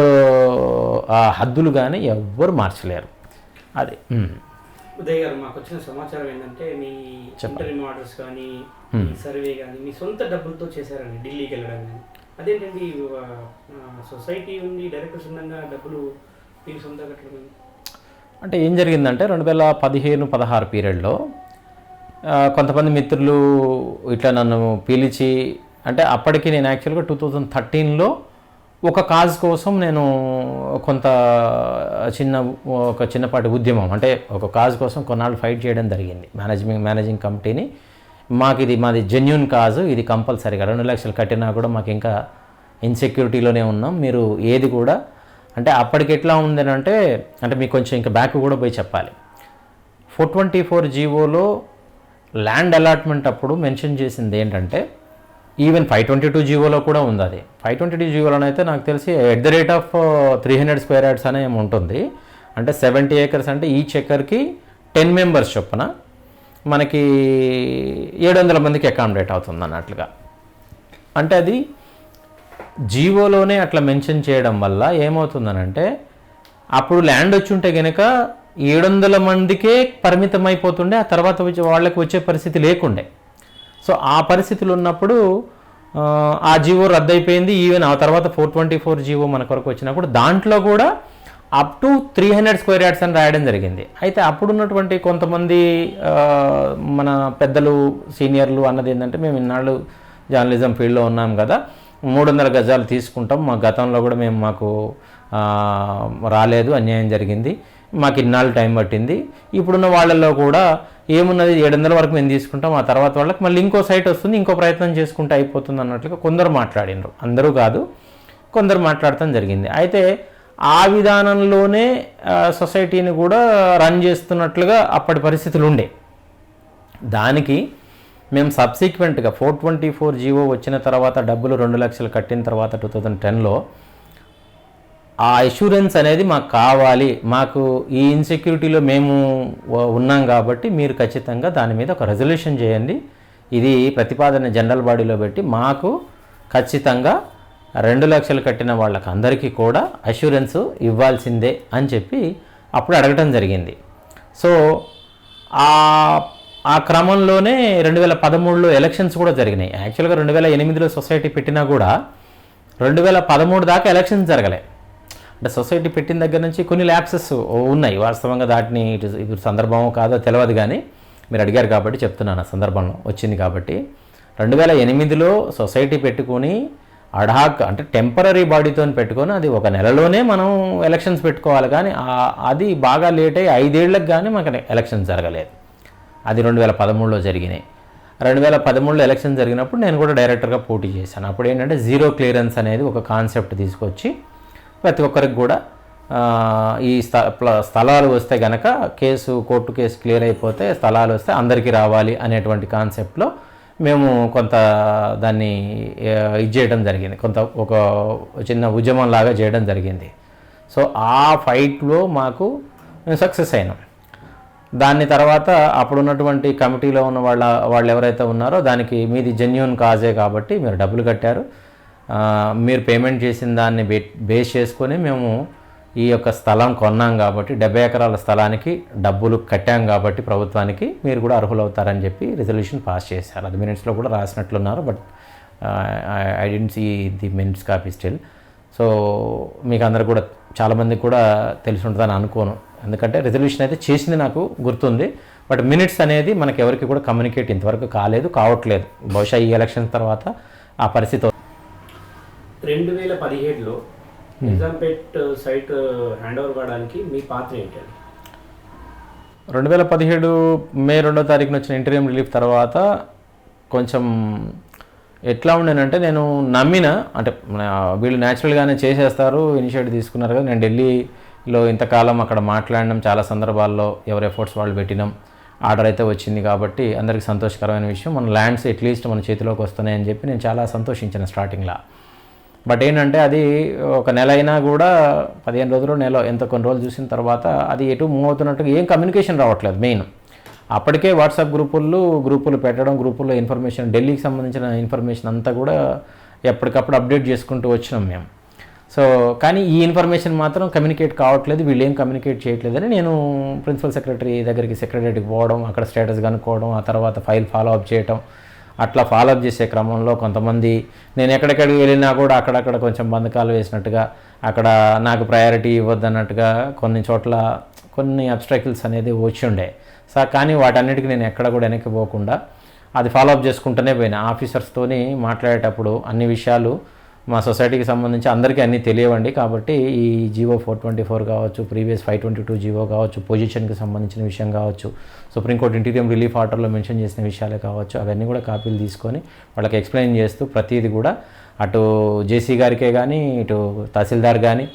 హద్దులు కానీ ఎవ్వరు మార్చలేరు. అది ఉదయ్ గారు, మాకు వచ్చిన సమాచారం ఏంటంటే మీ ఇంటర్వ్యూ ఆర్డర్స్ కానీ, మీ సర్వే కానీ మీ సొంత డబ్బులతో చేశారండి, ఢిల్లీకి వెళ్ళడం కానీ. అదేంటండి, సొసైటీ ఉంది, డైరెక్టర్స్ ఉండగా డబ్బులు మీకు సొంత కట్టడం? అంటే ఏం జరిగిందంటే 2015-16 పీరియడ్లో కొంతమంది మిత్రులు ఇట్లా నన్ను పిలిచి, అంటే అప్పటికి నేను యాక్చువల్గా 2013లో ఒక కాజ్ కోసం నేను ఒక చిన్నపాటి ఉద్యమం, అంటే ఒక కాజ్ కోసం కొన్నాళ్ళు ఫైట్ చేయడం జరిగింది మేనేజింగ్ కమిటీని. మాది జెన్యూన్ కాజు, ఇది కంపల్సరీగా 2 లక్షలు కట్టినా కూడా మాకు ఇంకా ఇన్సెక్యూరిటీలోనే ఉన్నాం, మీరు ఏది కూడా అంటే అప్పటికి ఎట్లా ఉందనంటే, అంటే మీకు కొంచెం ఇంకా బ్యాక్ కూడా పోయి చెప్పాలి. 424 జీవోలో ల్యాండ్ అలాట్మెంట్ అప్పుడు మెన్షన్ చేసింది ఏంటంటే, ఈవెన్ 522 జీవోలో కూడా ఉంది. అది 522 జీవోలోనైతే నాకు తెలిసి @300 స్క్వేర్ యార్డ్స్ అనే ఉంటుంది. అంటే 70 acres అంటే ఈచ్ ఎకర్కి 10 members చొప్పున మనకి 700 మందికి అకామిడేట్ అవుతుంది అన్నట్లుగా. అంటే అది జీవోలోనే అట్లా మెన్షన్ చేయడం వల్ల ఏమవుతుందనంటే, అప్పుడు ల్యాండ్ వచ్చి ఉంటే కనుక 700 మందికే పరిమితం అయిపోతుండే, ఆ తర్వాత వాళ్ళకి వచ్చే పరిస్థితి లేకుండే. సో ఆ పరిస్థితులు ఉన్నప్పుడు ఆ జీవో రద్దయిపోయింది. ఈవెన్ ఆ తర్వాత 424 జీవో మన కొరకు వచ్చినప్పుడు దాంట్లో కూడా అప్ టు 300 స్క్వేర్ యార్డ్స్ అని రాయడం జరిగింది. అయితే అప్పుడున్నటువంటి కొంతమంది మన పెద్దలు, సీనియర్లు అన్నది ఏంటంటే, మేము ఇన్నాళ్ళు జర్నలిజం ఫీల్డ్లో ఉన్నాం కదా, 300 గజాలు తీసుకుంటాం, మా గతంలో కూడా మాకు రాలేదు, అన్యాయం జరిగింది, మాకు ఇన్నాళ్ళు టైం పట్టింది, ఇప్పుడున్న వాళ్ళల్లో కూడా ఏమున్నది 700 వరకు మేము తీసుకుంటాం, ఆ తర్వాత వాళ్ళకి మళ్ళీ ఇంకో సైట్ వస్తుంది, ఇంకో ప్రయత్నం చేసుకుంటే అయిపోతుంది అన్నట్లుగా కొందరు మాట్లాడినారు. అందరూ కాదు, కొందరు మాట్లాడటం జరిగింది. అయితే ఆ విధానంలోనే సొసైటీని కూడా రన్ చేస్తున్నట్లుగా అప్పటి పరిస్థితులు ఉండే. దానికి మేము సబ్సిక్వెంట్గా 424 జీవో వచ్చిన తర్వాత డబ్బులు 2 లక్షలు కట్టిన తర్వాత 2010లో ఆ అష్యూరెన్స్ అనేది మాకు కావాలి, మాకు ఈ ఇన్సెక్యూరిటీలో మేము ఉన్నాం కాబట్టి మీరు ఖచ్చితంగా దాని మీద ఒక రెజల్యూషన్ చేయండి, ఇది ప్రతిపాదన జనరల్ బాడీలో పెట్టి మాకు ఖచ్చితంగా 2 లక్షలు కట్టిన వాళ్ళకి అందరికీ కూడా అష్యూరెన్స్ ఇవ్వాల్సిందే అని చెప్పి అప్పుడు అడగటం జరిగింది. సో ఆ క్రమంలోనే 2013లో ఎలక్షన్స్ కూడా జరిగినాయి. యాక్చువల్గా 2008లో సొసైటీ పెట్టినా కూడా 2013 దాకా ఎలక్షన్స్ జరగలే. అంటే సొసైటీ పెట్టిన దగ్గర నుంచి కొన్ని ల్యాప్సెస్ ఉన్నాయి. వాస్తవంగా దాటిని ఇప్పుడు సందర్భం కాదో తెలియదు, కానీ మీరు అడిగారు కాబట్టి చెప్తున్నాను, సందర్భంలో వచ్చింది కాబట్టి. 2008లో సొసైటీ పెట్టుకొని అడాక్ అంటే టెంపరీ బాడీతో పెట్టుకొని అది ఒక నెలలోనే మనం ఎలక్షన్స్ పెట్టుకోవాలి, కానీ అది బాగా లేట్ అయ్యి 5 ఏళ్ళకి కానీ మాకు ఎలక్షన్స్ జరగలేదు. అది 2013లో జరిగినాయి. 2013లో ఎలక్షన్ జరిగినప్పుడు నేను కూడా డైరెక్టర్గా పోటీ చేశాను. అప్పుడు ఏంటంటే జీరో క్లియరెన్స్ అనేది ఒక కాన్సెప్ట్ తీసుకొచ్చి ప్రతి ఒక్కరికి కూడా ఈ స్థలాలు వస్తే కనుక కోర్టు కేసు క్లియర్ అయిపోతే స్థలాలు వస్తే అందరికీ రావాలి అనేటువంటి కాన్సెప్ట్లో మేము కొంత దాన్ని ఇది చేయడం జరిగింది, ఒక చిన్న ఉద్యమం లాగా చేయడం జరిగింది. సో ఆ ఫైట్లో మాకు మేము సక్సెస్ అయినాం. దాని తర్వాత అప్పుడున్నటువంటి కమిటీలో ఉన్న వాళ్ళు ఎవరైతే ఉన్నారో దానికి మీది జెన్యూన్ కాజే కాబట్టి మీరు డబ్బులు కట్టారు, మీరు పేమెంట్ చేసిన దాన్ని బేస్ చేసుకొని మేము ఈ యొక్క స్థలం కొన్నాం కాబట్టి 70 ఎకరాల స్థలానికి డబ్బులు కట్టాం కాబట్టి ప్రభుత్వానికి మీరు కూడా అర్హులవుతారని చెప్పి రిజల్యూషన్ పాస్ చేశారు. అది మినిట్స్లో కూడా రాసినట్లున్నారు, but I didn't see the minutes copy still. So మీకు అందరు కూడా చాలామందికి కూడా తెలిసి ఉంటుందని అనుకోను, ఎందుకంటే రిజల్యూషన్ అయితే చేసింది నాకు గుర్తుంది, బట్ మినిట్స్ అనేది మనకి ఎవరికి కూడా కమ్యూనికేట్ ఇంతవరకు కావట్లేదు. బహుశా ఈ ఎలక్షన్ తర్వాత ఆ పరిస్థితి. 2017లో నిజాంపేట్ సైట్ హ్యాండ్ ఓవర్ కావడానికి మీ పాత్ర ఏంటండి? 2017 మే 2వ తారీఖున వచ్చిన ఇంటీరియం రిలీఫ్ తర్వాత కొంచెం ఎట్లా ఉండేనంటే, నేను అంటే వీళ్ళు న్యాచురల్గానే చేసేస్తారు, ఇనిషియేటివ్ తీసుకున్నారు కదా. నేను ఢిల్లీలో ఇంతకాలం అక్కడ మాట్లాడినాం, చాలా సందర్భాల్లో ఎవరి ఎఫర్ట్స్ వాళ్ళు పెట్టినాం, ఆర్డర్ అయితే వచ్చింది కాబట్టి అందరికీ సంతోషకరమైన విషయం. మన ల్యాండ్స్ అట్లీస్ట్ మన చేతిలోకి వస్తున్నాయని చెప్పి నేను చాలా సంతోషించాను స్టార్టింగ్లో. బట్ ఏంటంటే అది ఒక నెల అయినా కూడా 15 రోజులు ఎంతో కొన్ని రోజులు చూసిన తర్వాత అది ఎటు మూవ్ అవుతున్నట్టుగా ఏం కమ్యూనికేషన్ రావట్లేదు. మెయిన్ అప్పటికే వాట్సాప్ గ్రూపులు పెట్టడం, గ్రూపుల్లో ఇన్ఫర్మేషన్, ఢిల్లీకి సంబంధించిన ఇన్ఫర్మేషన్ అంతా కూడా ఎప్పటికప్పుడు అప్డేట్ చేసుకుంటూ వచ్చినాం మేము. సో కానీ ఈ ఇన్ఫర్మేషన్ మాత్రం కమ్యూనికేట్ కావట్లేదు, వీళ్ళు ఏం కమ్యూనికేట్ చేయట్లేదని నేను ప్రిన్సిపల్ సెక్రటరీ దగ్గరికి సెక్రటరీకి పోవడం, అక్కడ స్టేటస్ కనుక్కోవడం, ఆ తర్వాత ఫైల్ ఫాలో అప్ చేయటం. అట్లా ఫాలోఅప్ చేసే క్రమంలో కొంతమంది నేను ఎక్కడెక్కడికి వెళ్ళినా కూడా అక్కడక్కడ కొంచెం బంధకాలు వేసినట్టుగా, అక్కడ నాకు ప్రయారిటీ ఇవ్వద్దన్నట్టుగా కొన్ని చోట్ల కొన్ని అబ్స్ట్రాకిల్స్ అనేది వచ్చి ఉండే. కానీ వాటన్నిటికీ నేను ఎక్కడ కూడా వెనక్కి పోకుండా అది ఫాలోఅప్ చేసుకుంటూనే పోయినా. ఆఫీసర్స్తోని మాట్లాడేటప్పుడు అన్ని విషయాలు మా సొసైటీకి సంబంధించి అందరికీ అన్నీ తెలియవండి, కాబట్టి ఈ జీవో 424 కావచ్చు, ప్రీవియస్ 522 జీవో కావచ్చు, పొజిషన్కి సంబంధించిన విషయం కావచ్చు, సుప్రీంకోర్టు ఇంటీరియం రిలీఫ్ ఆర్డర్లో మెన్షన్ చేసిన విషయాలే కావచ్చు, అవన్నీ కూడా కాపీలు తీసుకొని వాళ్ళకి ఎక్స్ప్లెయిన్ చేస్తూ ప్రతిదీ కూడా అటు జేసీ గారికే కానీ, ఇటు తహసీల్దార్ కానీ,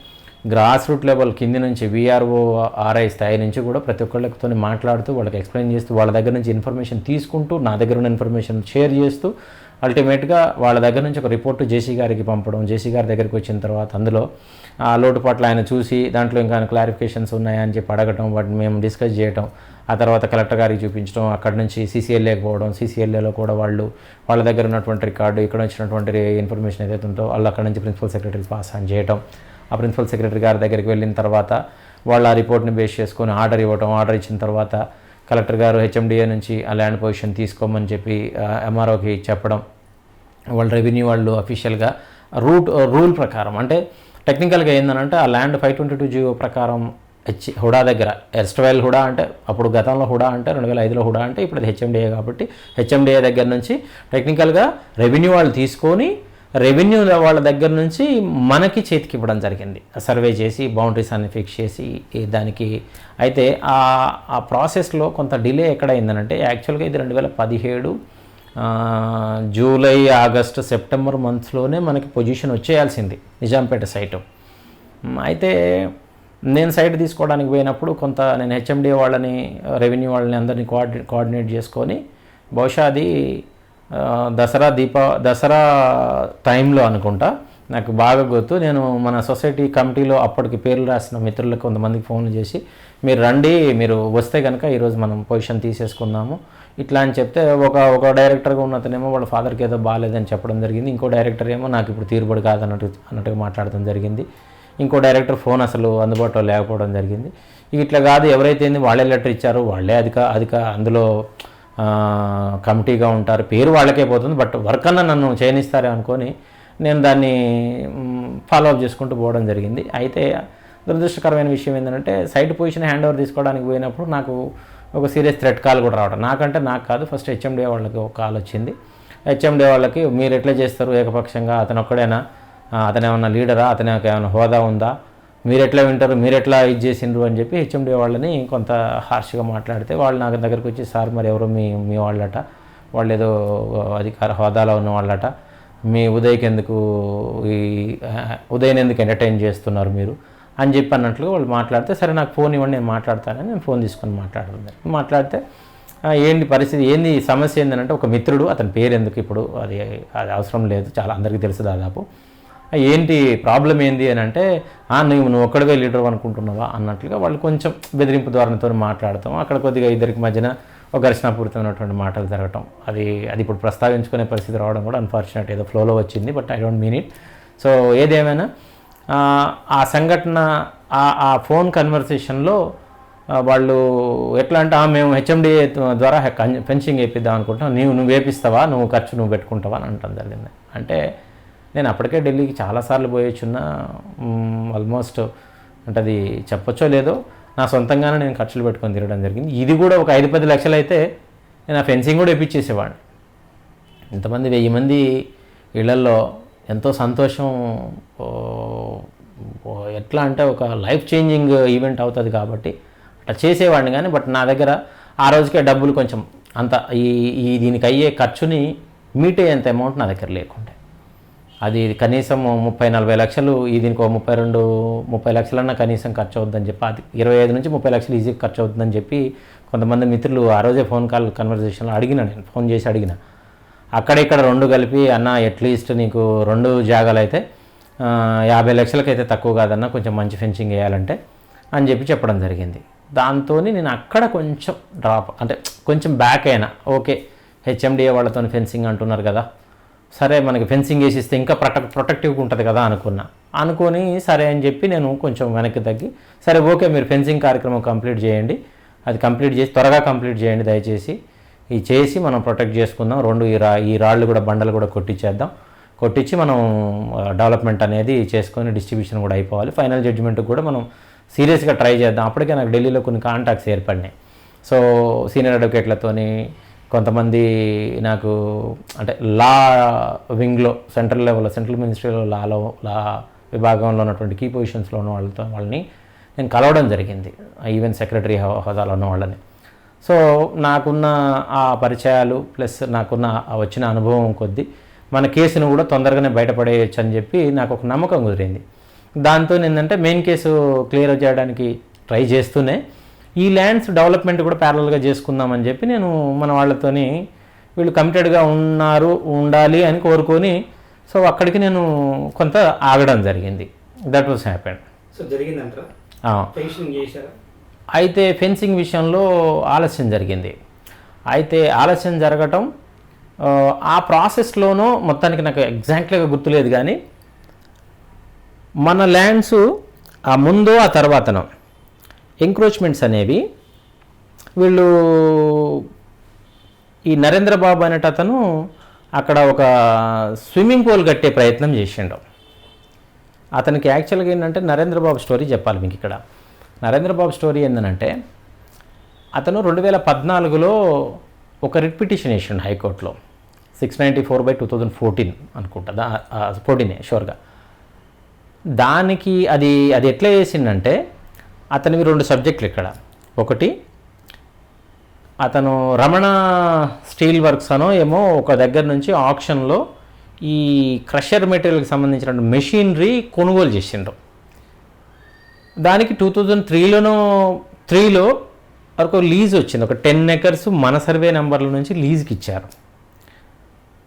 గ్రాస్ రూట్ లెవెల్ కింది నుంచి వీఆర్ఓ ఆర్ఐ స్థాయి నుంచి కూడా ప్రతి ఒక్కళ్ళతో మాట్లాడుతూ వాళ్ళకి ఎక్స్ప్లెయిన్ చేస్తూ వాళ్ళ దగ్గర నుంచి ఇన్ఫర్మేషన్ తీసుకుంటూ నా దగ్గర ఉన్న ఇన్ఫర్మేషన్ షేర్ చేస్తూ అల్టిమేట్గా వాళ్ళ దగ్గర నుంచి ఒక రిపోర్టు జేసీ గారికి పంపడం. జేసీ గారి దగ్గరికి వచ్చిన తర్వాత అందులో ఆ లోటుపాట్లు ఆయన చూసి దాంట్లో ఇంకా క్లారిఫికేషన్స్ ఉన్నాయా అని చెప్పి అడగటం, వాటిని మేము డిస్కస్ చేయటం, ఆ తర్వాత కలెక్టర్ గారికి చూపించడం, అక్కడ నుంచి సీసీఎల్ఏకి పోవడం, సీసీఎల్ఏలో కూడా వాళ్ళ దగ్గర ఉన్నటువంటి రికార్డు, ఇక్కడ వచ్చినటువంటి ఇన్ఫర్మేషన్ ఏదైతే ఉందో వాళ్ళు అక్కడ నుంచి ప్రిన్సిపల్ సెక్రటరీకి పాస్ ఆన్ చేయటం. ఆ ప్రిన్సిపల్ సెక్రటరీ గారి దగ్గరికి వెళ్ళిన తర్వాత వాళ్ళు ఆ రిపోర్ట్ని బేస్ చేసుకొని ఆర్డర్ ఇవ్వటం. ఆర్డర్ ఇచ్చిన తర్వాత కలెక్టర్ గారు హెచ్ఎండిఏ నుంచి ఆ ల్యాండ్ పొజిషన్ తీసుకోమని చెప్పి ఎంఆర్ఓకి చెప్పడం. వాళ్ళు రెవెన్యూ వాళ్ళు అఫీషియల్గా రూల్ ప్రకారం, అంటే టెక్నికల్గా ఏంటంటే ఆ ల్యాండ్ 522 జీవో ప్రకారం హుడా దగ్గర, ఎస్ట్వెల్ హుడా అంటే అప్పుడు గతంలో హుడా అంటే 2005లో హుడా అంటే ఇప్పుడు అది హెచ్ఎండిఏ కాబట్టి హెచ్ఎండిఏ దగ్గర నుంచి టెక్నికల్గా రెవెన్యూ వాళ్ళు తీసుకొని రెవెన్యూ వాళ్ళ దగ్గర నుంచి మనకి చేతికి ఇవ్వడం జరిగింది, సర్వే చేసి బౌండరీస్ అన్ని ఫిక్స్ చేసి దానికి. అయితే ఆ ప్రాసెస్లో కొంత డిలే ఎక్కడైందనంటే, యాక్చువల్గా ఇది 2017 జూలై, ఆగస్టు, సెప్టెంబర్ మంత్స్లోనే మనకి పొజిషన్ వచ్చేయాల్సింది నిజాంపేట సైటు. అయితే నేను సైట్ తీసుకోవడానికి పోయినప్పుడు నేను హెచ్ఎండిఏ వాళ్ళని, రెవెన్యూ వాళ్ళని అందరినీ కోఆర్డినేట్ చేసుకొని, బహుశా అది దసరా టైంలో అనుకుంటా, నాకు బాగా గుర్తు. నేను మన సొసైటీ కమిటీలో అప్పటికి పేర్లు రాసిన మిత్రులకు కొంతమందికి ఫోన్లు చేసి, మీరు రండి, మీరు వస్తే కనుక ఈరోజు మనం పొజిషన్ తీసేసుకుందాము ఇట్లా అని చెప్తే, ఒక డైరెక్టర్గా ఉన్నతనేమో వాళ్ళ ఫాదర్కి ఏదో బాగాలేదని చెప్పడం జరిగింది. ఇంకో డైరెక్టర్ ఏమో నాకు ఇప్పుడు తీరుబడి కాదన్నట్టుగా మాట్లాడడం జరిగింది. ఇంకో డైరెక్టర్ ఫోన్ అసలు అందుబాటులో లేకపోవడం జరిగింది. ఇట్లా కాదు, ఎవరైతే వాళ్ళే లెటర్ ఇచ్చారో వాళ్ళే అధిక అందులో కమిటీగా ఉంటారు, పేరు వాళ్ళకే పోతుంది, బట్ వర్క్ అన్న నన్ను చేయనిస్తారే అనుకొని నేను దాన్ని ఫాలోఅప్ చేసుకుంటూ పోవడం జరిగింది. అయితే దురదృష్టకరమైన విషయం ఏంటంటే, సైట్ పొజిషన్ హ్యాండ్ ఓవర్ తీసుకోవడానికి పోయినప్పుడు నాకు ఒక సీరియస్ థ్రెట్ కాల్ కూడా రావడం. నాకు కాదు, ఫస్ట్ హెచ్ఎండిఏ వాళ్ళకి ఒక కాల్ వచ్చింది. హెచ్ఎండిఏ వాళ్ళకి, మీరు ఎట్లా చేస్తారు ఏకపక్షంగా, అతను ఒక్కడేనా, అతను ఏమన్నా లీడరా, అతనికి ఏమైనా హోదా ఉందా, మీరు ఎట్లా వింటారు, మీరు ఎట్లా ఇది చేసిండ్రు అని చెప్పి హెచ్ఎండిఏ వాళ్ళని కొంత హార్ష్గా మాట్లాడితే, వాళ్ళు నాకు దగ్గరికి వచ్చి, సార్ మరి ఎవరు మీ వాళ్ళట, వాళ్ళు ఏదో అధికార హోదాలో ఉన్న వాళ్ళట, మీ ఉదయ్కి ఎందుకు ఉదయ్ని ఎందుకు ఎంటర్టైన్ చేస్తున్నారు మీరు అని చెప్పి అన్నట్లుగా వాళ్ళు మాట్లాడితే, సరే నాకు ఫోన్ ఇవ్వండి నేను మాట్లాడతానని నేను ఫోన్ తీసుకొని మాట్లాడితే, ఏంటి పరిస్థితి, ఏంది సమస్య ఏంటంటే, ఒక మిత్రుడు, అతని పేరు ఎందుకు ఇప్పుడు అది అవసరం లేదు, చాలా అందరికీ తెలుసు దాదాపు. ఏంటి ప్రాబ్లం ఏంది అని అంటే, నువ్వు ఒక్కడివే లీడర్ అనుకుంటున్నావా అన్నట్లుగా వాళ్ళు కొంచెం బెదిరింపు ధోరణితో మాట్లాడతాం. అక్కడ కొద్దిగా ఇద్దరికి మధ్యన ఒక ఘర్షణపూరితమైనటువంటి మాటలు జరగటం, అది ఇప్పుడు ప్రస్తావించుకునే పరిస్థితి రావడం కూడా అన్ఫార్చునేట్, ఏదో ఫ్లోలో వచ్చింది, but I don't mean it. So ఏదేమైనా ఆ సంఘటన, ఆ ఫోన్ కన్వర్సేషన్లో వాళ్ళు ఎట్లా అంటే, మేము హెచ్ఎండిఏ ద్వారా ఫెన్సింగ్ వేపిద్దాం అనుకుంటున్నాం, నువ్వు వేపిస్తావా, నువ్వు ఖర్చు నువ్వు పెట్టుకుంటావా అని అంటాం జరిగింది. అంటే నేను అప్పటికే ఢిల్లీకి చాలాసార్లు పోయొచ్చున్నా, ఆల్మోస్ట్ అంటే అది చెప్పొచ్చో లేదో నా సొంతంగానే నేను ఖర్చులు పెట్టుకొని తిరగడం జరిగింది. ఇది కూడా ఒక 5-10 లక్షలు అయితే నేను ఆ ఫెన్సింగ్ కూడా వేయించేసేవాడిని. ఇంతమంది 1000 మంది ఇళ్లల్లో ఎంతో సంతోషం, ఎట్లా అంటే ఒక లైఫ్ చేంజింగ్ ఈవెంట్ అవుతుంది కాబట్టి అట్లా చేసేవాడిని. కానీ బట్ నా దగ్గర ఆ రోజుకే డబ్బులు కొంచెం అంత ఈ దీనికి అయ్యే ఖర్చుని మీట్ అయ్యేంత అమౌంట్ నా దగ్గర లేకుండే. అది కనీసం 30-40 లక్షలు, దీనికి 32-30 లక్షలన్నా కనీసం ఖర్చు అవుతుందని చెప్పి, అది 25 నుంచి 30 లక్షలు ఈజీగా ఖర్చు అవుతుందని చెప్పి కొంతమంది మిత్రులు ఆ రోజే ఫోన్ కాల్ కన్వర్జేషన్లో నేను ఫోన్ చేసి అడిగిన. అక్కడిక్కడ 2 కలిపి, అన్న అట్లీస్ట్ నీకు 2 జాగాలు అయితే 50 లక్షలకైతే తక్కువ కాదన్న, కొంచెం మంచి ఫెన్సింగ్ వేయాలంటే అని చెప్పడం జరిగింది. దాంతో నేను అక్కడ కొంచెం డ్రాప్, అంటే కొంచెం బ్యాక్ అయినా. ఓకే, హెచ్ఎండిఏ వాళ్ళతో ఫెన్సింగ్ అంటున్నారు కదా, సరే మనకి ఫెన్సింగ్ వేసిస్తే ఇంకా ప్రొటెక్టివ్గా ఉంటుంది కదా అనుకొని సరే అని చెప్పి నేను కొంచెం వెనక్కి తగ్గి, సరే ఓకే మీరు ఫెన్సింగ్ కార్యక్రమం కంప్లీట్ చేయండి, అది కంప్లీట్ చేసి త్వరగా కంప్లీట్ చేయండి దయచేసి, ఇది చేసి మనం ప్రొటెక్ట్ చేసుకుందాం, 2 ఈ రాళ్ళు కూడా బండలు కూడా కొట్టించి మనం డెవలప్మెంట్ అనేది చేసుకొని డిస్ట్రిబ్యూషన్ కూడా అయిపోవాలి, ఫైనల్ జడ్జిమెంట్కి కూడా మనం సీరియస్గా ట్రై చేద్దాం. అప్పటికే నాకు ఢిల్లీలో కొన్ని కాంటాక్ట్స్ ఏర్పడినాయి. సో సీనియర్ అడ్వకేట్లతోని, కొంతమంది నాకు అంటే లా వింగ్లో సెంట్రల్ లెవెల్లో, సెంట్రల్ మినిస్ట్రీలో లా విభాగంలో ఉన్నటువంటి కీ పొజిషన్స్లో ఉన్న వాళ్ళని నేను కలవడం జరిగింది, ఈవెన్ సెక్రటరీ హోదాలో ఉన్న వాళ్ళని. సో నాకున్న ఆ పరిచయాలు ప్లస్ నాకున్న వచ్చిన అనుభవం కొద్దీ మన కేసును కూడా తొందరగానే బయటపడేయచ్చు అని చెప్పి నాకు ఒక నమ్మకం కుదిరింది. దాంతో ఏంటంటే మెయిన్ కేసు క్లియర్ చేయడానికి ట్రై చేస్తూనే ఈ ల్యాండ్స్ డెవలప్మెంట్ కూడా ప్యారలల్గా చేసుకుందామని చెప్పి నేను మన వాళ్ళతోని, వీళ్ళు కమిటెడ్గా ఉండాలి అని కోరుకొని, సో అక్కడికి నేను కొంత ఆగడం జరిగింది. That was happened. సో జరిగిందంటారా? అయితే ఫెన్సింగ్ విషయంలో ఆలస్యం జరిగింది. అయితే ఆలస్యం జరగటం ఆ ప్రాసెస్లోనూ మొత్తానికి నాకు ఎగ్జాక్ట్లీగా గుర్తులేదు, కానీ మన ల్యాండ్స్ ఆ ముందు ఆ తర్వాతను ఎంక్రోచ్మెంట్స్ అనేవి వీళ్ళు, ఈ నరేంద్ర బాబు అనేట అతను అక్కడ ఒక స్విమ్మింగ్ పూల్ కట్టే ప్రయత్నం చేసిండు. అతనికి యాక్చువల్గా ఏంటంటే నరేంద్ర బాబు స్టోరీ చెప్పాలి మీకు ఇక్కడ. నరేంద్ర బాబు స్టోరీ ఏంటంటే, అతను 2014లో ఒక రిట్ పిటిషన్ వేసిండు హైకోర్టులో, 694/2014 అనుకుంటా, 14 షూర్గా. దానికి అది ఎట్లా వేసిండంటే, అతనివి 2 సబ్జెక్టులు ఇక్కడ. ఒకటి, అతను రమణ స్టీల్ వర్క్స్ అనో ఏమో ఒక దగ్గర నుంచి ఆప్షన్లో ఈ క్రషర్ మెటీరియల్కి సంబంధించిన మెషినరీ కొనుగోలు చేసిండ్రు. దానికి 2003లో వరకు లీజ్ వచ్చింది, ఒక 10 acres మన సర్వే నెంబర్ల నుంచి లీజ్కి ఇచ్చారు.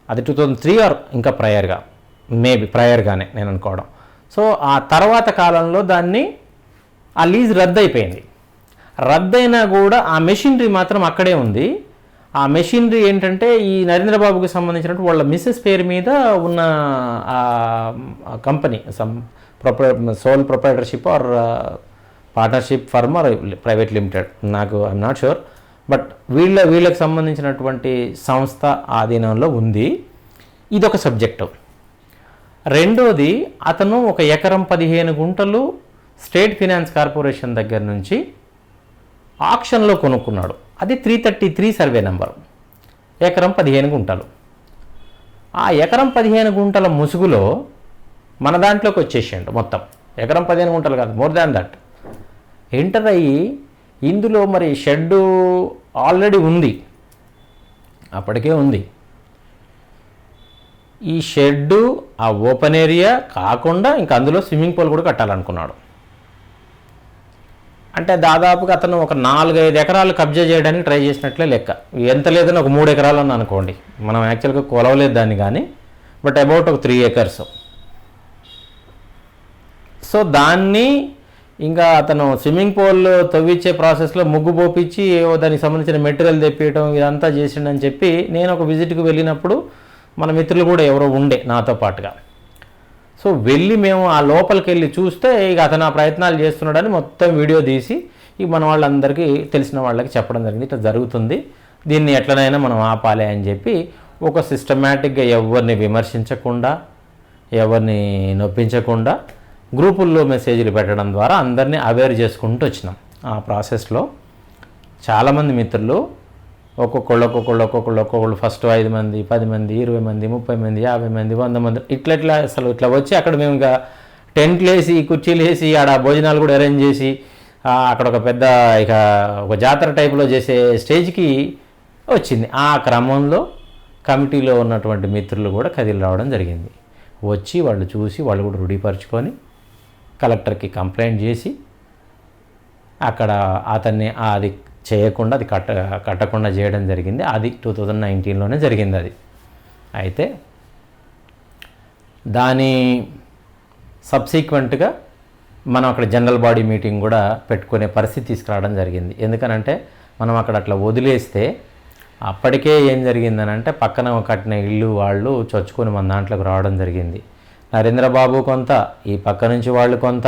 అది 2003 ఆర్ ఇంకా ప్రయర్గా, మేబీ ప్రయర్గానే నేను అనుకోవడం. సో ఆ తర్వాత కాలంలో ఆ లీజ్ రద్దయిపోయింది. రద్దయినా కూడా ఆ మెషినరీ మాత్రం అక్కడే ఉంది. ఆ మెషినరీ ఏంటంటే ఈ నరేంద్రబాబుకి సంబంధించినట్టు వాళ్ళ మిస్సెస్ పేరు మీద ఉన్న company, sole proprietorship or partnership firm or private limited, నాకు ఐఎమ్ నాట్ షూర్, బట్ వీళ్ళకి సంబంధించినటువంటి సంస్థ ఆధీనంలో ఉంది. ఇదొక సబ్జెక్టు. రెండోది, అతను ఒక ఎకరం 15 గుంటలు స్టేట్ ఫినాన్స్ కార్పొరేషన్ దగ్గర నుంచి ఆక్షన్లో కొనుక్కున్నాడు. అది 333 సర్వే నెంబర్, ఎకరం 15 గుంటలు. ఆ ఎకరం 15 గుంటల ముసుగులో మన దాంట్లోకి వచ్చేసిండు. మొత్తం ఎకరం 15 గుంటలు కాదు, మోర్ దాన్ దట్ ఎంటర్ అయ్యి, ఇందులో మరి షెడ్డు ఆల్రెడీ ఉంది, అప్పటికే ఉంది. ఈ షెడ్డు, ఆ ఓపెన్ ఏరియా కాకుండా ఇంకా అందులో స్విమ్మింగ్ పూల్ కూడా కట్టాలనుకున్నాడు. అంటే దాదాపుగా అతను ఒక 4-5 ఎకరాలు కబ్జా చేయడానికి ట్రై చేసినట్లే లెక్క. ఎంత లేదని ఒక 3 ఎకరాలు అని అనుకోండి, మనం యాక్చువల్గా కొలవలేదు దాన్ని, కానీ బట్ అబౌట్ ఒక 3 acres. సో దాన్ని ఇంకా అతను స్విమ్మింగ్ పూల్ తవ్వించే ప్రాసెస్లో ముగ్గు పోపించి ఏవో దానికి సంబంధించిన మెటీరియల్ తెప్పియటం ఇదంతా చేసిండని చెప్పి నేను ఒక విజిట్కి వెళ్ళినప్పుడు మన మిత్రులు కూడా ఎవరో ఉండే నాతో పాటుగా. సో వెళ్ళి మేము ఆ లోపలికి వెళ్ళి చూస్తే ఇక అతను ఆ ప్రయత్నాలు చేస్తున్నాడని మొత్తం వీడియో తీసి ఇక మన వాళ్ళందరికీ తెలిసిన వాళ్ళకి చెప్పడం జరిగింది, ఇట్లా జరుగుతుంది, దీన్ని ఎట్లనైనా మనం ఆపాలి అని చెప్పి ఒక సిస్టమేటిక్గా ఎవరిని విమర్శించకుండా ఎవరిని నొప్పించకుండా గ్రూపుల్లో మెసేజ్లు పెట్టడం ద్వారా అందరినీ అవేర్ చేసుకుంటూ వచ్చినాం. ఆ ప్రాసెస్లో చాలామంది మిత్రులు ఒక్కొక్కళ్ళు ఫస్ట్ 5 మంది 10 మంది 20 మంది 30 మంది 50 మంది 100 మంది ఇట్లా అసలు ఇట్లా వచ్చి అక్కడ మేము ఇంకా టెంట్లు వేసి కుర్చీలు వేసి ఆడ భోజనాలు కూడా అరేంజ్ చేసి అక్కడ ఒక పెద్ద ఇక ఒక జాతర టైప్లో చేసే స్టేజ్కి వచ్చింది. ఆ క్రమంలో కమిటీలో ఉన్నటువంటి మిత్రులు కూడా కదిలి రావడం జరిగింది. వచ్చి వాళ్ళు చూసి వాళ్ళు కూడా రూఢీపరుచుకొని కలెక్టర్కి కంప్లైంట్ చేసి అక్కడ అతన్ని అది చేయకుండా అది కట్టకుండా చేయడం జరిగింది. అది 2019లోనే జరిగింది అది. అయితే దాని సబ్సీక్వెంట్గా మనం అక్కడ జనరల్ బాడీ మీటింగ్ కూడా పెట్టుకునే పరిస్థితి తీసుకురావడం జరిగింది. ఎందుకనంటే మనం అక్కడ అట్లా వదిలేస్తే అప్పటికే ఏం జరిగిందనంటే పక్కన కట్టిన ఇల్లు వాళ్ళు చొచ్చుకొని మన దాంట్లోకి రావడం జరిగింది. నరేంద్రబాబు కొంత, ఈ పక్క నుంచి వాళ్ళు కొంత.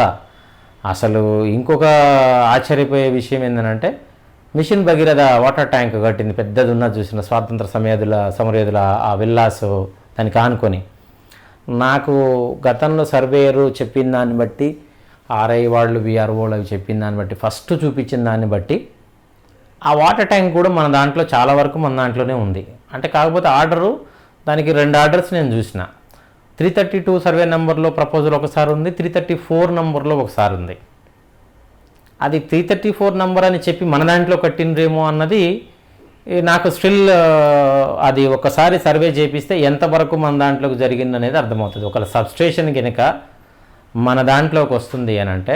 అసలు ఇంకొక ఆశ్చర్యపోయే విషయం ఏంటంటే మిషన్ భగీరథ వాటర్ ట్యాంక్ కట్టింది, పెద్దది ఉన్నది చూసిన స్వాతంత్ర సమరయోధుల ఆ విల్లాస్ దానికి ఆనుకొని. నాకు గతంలో సర్వేయరు చెప్పిన దాన్ని బట్టి ఆర్ఐ వాళ్ళు విఆర్ఓలు అవి చెప్పిన దాన్ని బట్టి ఫస్ట్ చూపించిన దాన్ని బట్టి ఆ వాటర్ ట్యాంక్ కూడా మన దాంట్లో చాలా వరకు మన దాంట్లోనే ఉంది. అంటే కాకపోతే ఆర్డరు దానికి 2 ఆర్డర్స్ నేను చూసిన. 332 సర్వే నెంబర్లో ప్రపోజల్ ఒకసారి ఉంది, 334 నెంబర్లో ఒకసారి ఉంది. అది 334 నెంబర్ అని చెప్పి మన దాంట్లో కట్టినరేమో అన్నది నాకు స్టిల్ అది ఒకసారి సర్వే చేపిస్తే ఎంతవరకు మన దాంట్లోకి జరిగిందనేది అర్థమవుతుంది. ఒకవేళ సబ్స్టేషన్ కనుక మన దాంట్లోకి వస్తుంది అని అంటే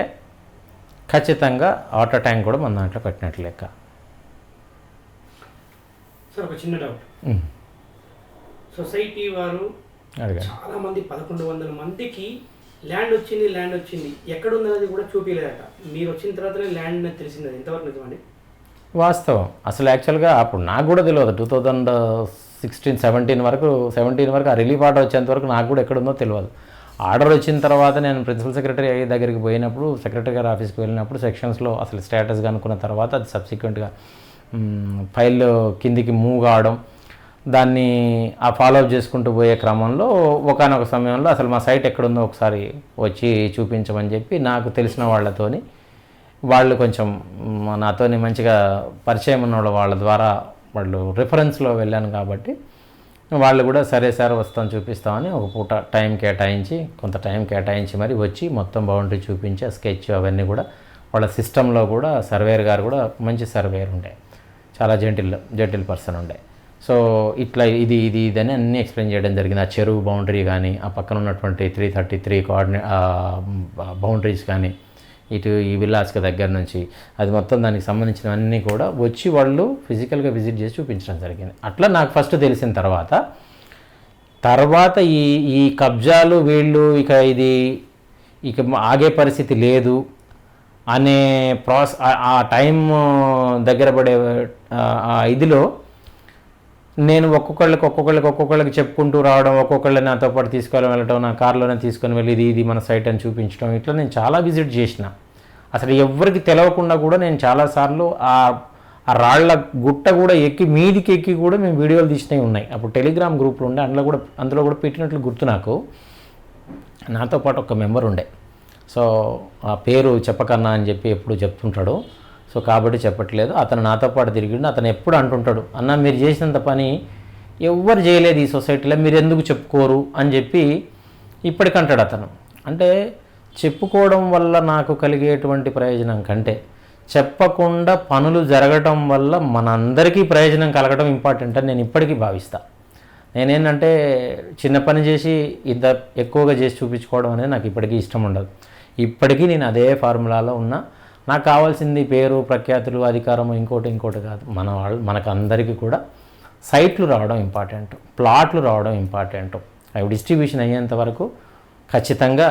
ఖచ్చితంగా వాటర్ ట్యాంక్ కూడా మన దాంట్లో కట్టినట్లు లెక్క. సార్ ఒక చిన్న డౌట్, సొసైటీ వారు చాలా మంది 1100 మందికి ల్యాండ్ వచ్చింది ఎక్కడున్నది కూడా చూపించలేదట. మీరు వచ్చిన తర్వాతనే ల్యాండ్ తెలిసింది, ఎంతవరకు నిజమండి? వాస్తవం. అసలు యాక్చువల్గా అప్పుడు నాకు కూడా తెలియదు. 2017 వరకు ఆ రిలీఫ్ ఆర్డర్ వచ్చేంత వరకు నాకు కూడా ఎక్కడుందో తెలియదు. ఆర్డర్ వచ్చిన తర్వాత నేను ప్రిన్సిపల్ సెక్రటరీ దగ్గరికి పోయినప్పుడు, సెక్రటరీ గారి ఆఫీస్కి వెళ్ళినప్పుడు సెక్షన్స్లో అసలు స్టేటస్గా అనుకున్న తర్వాత అది సబ్సిక్వెంట్గా ఫైల్ కిందికి మూవ్ కావడం, దాన్ని ఆ ఫాలోఅప్ చేసుకుంటూ పోయే క్రమంలో ఒకానొక సమయంలో అసలు మా సైట్ ఎక్కడుందో ఒకసారి వచ్చి చూపించమని చెప్పి నాకు తెలిసిన వాళ్ళతోని, వాళ్ళు కొంచెం నాతోని మంచిగా పరిచయం ఉన్న వాళ్ళ ద్వారా వాళ్ళు రిఫరెన్స్లో వెళ్ళాను కాబట్టి వాళ్ళు కూడా సరే సార్ వస్తాం చూపిస్తామని ఒక పూట కొంత టైం కేటాయించి మరి వచ్చి మొత్తం బౌండరీ చూపించి ఆ స్కెచ్ అవన్నీ కూడా వాళ్ళ సిస్టంలో కూడా సర్వేయర్ గారు కూడా మంచి సర్వేయర్ ఉండే, చాలా జెంటిల్ పర్సన్ ఉండే. సో ఇట్లా ఇది అని అన్నీ ఎక్స్ప్లెయిన్ చేయడం జరిగింది. ఆ చెరువు బౌండరీ కానీ, ఆ పక్కన ఉన్నటువంటి 333 బౌండరీస్ కానీ, ఇటు ఈ విల్లాస్కి దగ్గర నుంచి అది మొత్తం దానికి సంబంధించినవన్నీ కూడా వచ్చి వాళ్ళు ఫిజికల్గా విజిట్ చేసి చూపించడం జరిగింది. అట్లా నాకు ఫస్ట్ తెలిసిన తర్వాత ఈ కబ్జాలు వీళ్ళు ఇక ఆగే పరిస్థితి లేదు అనే ఆ టైం దగ్గర పడే ఇదిలో నేను ఒక్కొక్కళ్ళకి చెప్పుకుంటూ రావడం, ఒక్కొక్కళ్ళని నాతో పాటు తీసుకొని వెళ్ళటం, నా కార్లోనే తీసుకొని వెళ్ళి ఇది మన సైట్ అని చూపించడం, ఇట్లా నేను చాలా విజిట్ చేసిన. అసలు ఎవరికి తెలవకుండా కూడా నేను చాలాసార్లు ఆ రాళ్ల గుట్ట కూడా మీదికి ఎక్కి కూడా మేము వీడియోలు తీసినవి ఉన్నాయి. అప్పుడు టెలిగ్రామ్ గ్రూప్లు ఉండే, అందులో కూడా పెట్టినట్లు గుర్తు నాకు. నాతో పాటు ఒక మెంబర్ ఉండే, సో ఆ పేరు చెప్పకన్నా అని చెప్పి ఎప్పుడు చెప్తుంటాడు. సో కాబట్టి చెప్పట్లేదు. అతను నాతో పాటు తిరిగిండు. అతను ఎప్పుడు అంటుంటాడు, అన్న మీరు చేసినంత పని ఎవ్వరు చేయలేదు ఈ సొసైటీలో, మీరు ఎందుకు చెప్పుకోరు అని చెప్పి ఇప్పటికంటాడు అతను. అంటే చెప్పుకోవడం వల్ల నాకు కలిగేటువంటి ప్రయోజనం కంటే చెప్పకుండా పనులు జరగటం వల్ల మనందరికీ ప్రయోజనం కలగడం ఇంపార్టెంట్ అని నేను ఇప్పటికీ భావిస్తాను. నేనేంటంటే చిన్న పని చేసి ఇంత ఎక్కువగా చేసి చూపించుకోవడం అనేది నాకు ఇప్పటికీ ఇష్టం ఉండదు. ఇప్పటికీ నేను అదే ఫార్ములాలో ఉన్నా. నాకు కావాల్సింది పేరు, ప్రఖ్యాతులు, అధికారం, ఇంకోటి కాదు. మనకు అందరికీ కూడా సైట్లు రావడం ఇంపార్టెంట్, ప్లాట్లు రావడం ఇంపార్టెంట్. అవి డిస్ట్రిబ్యూషన్ అయ్యేంత వరకు ఖచ్చితంగా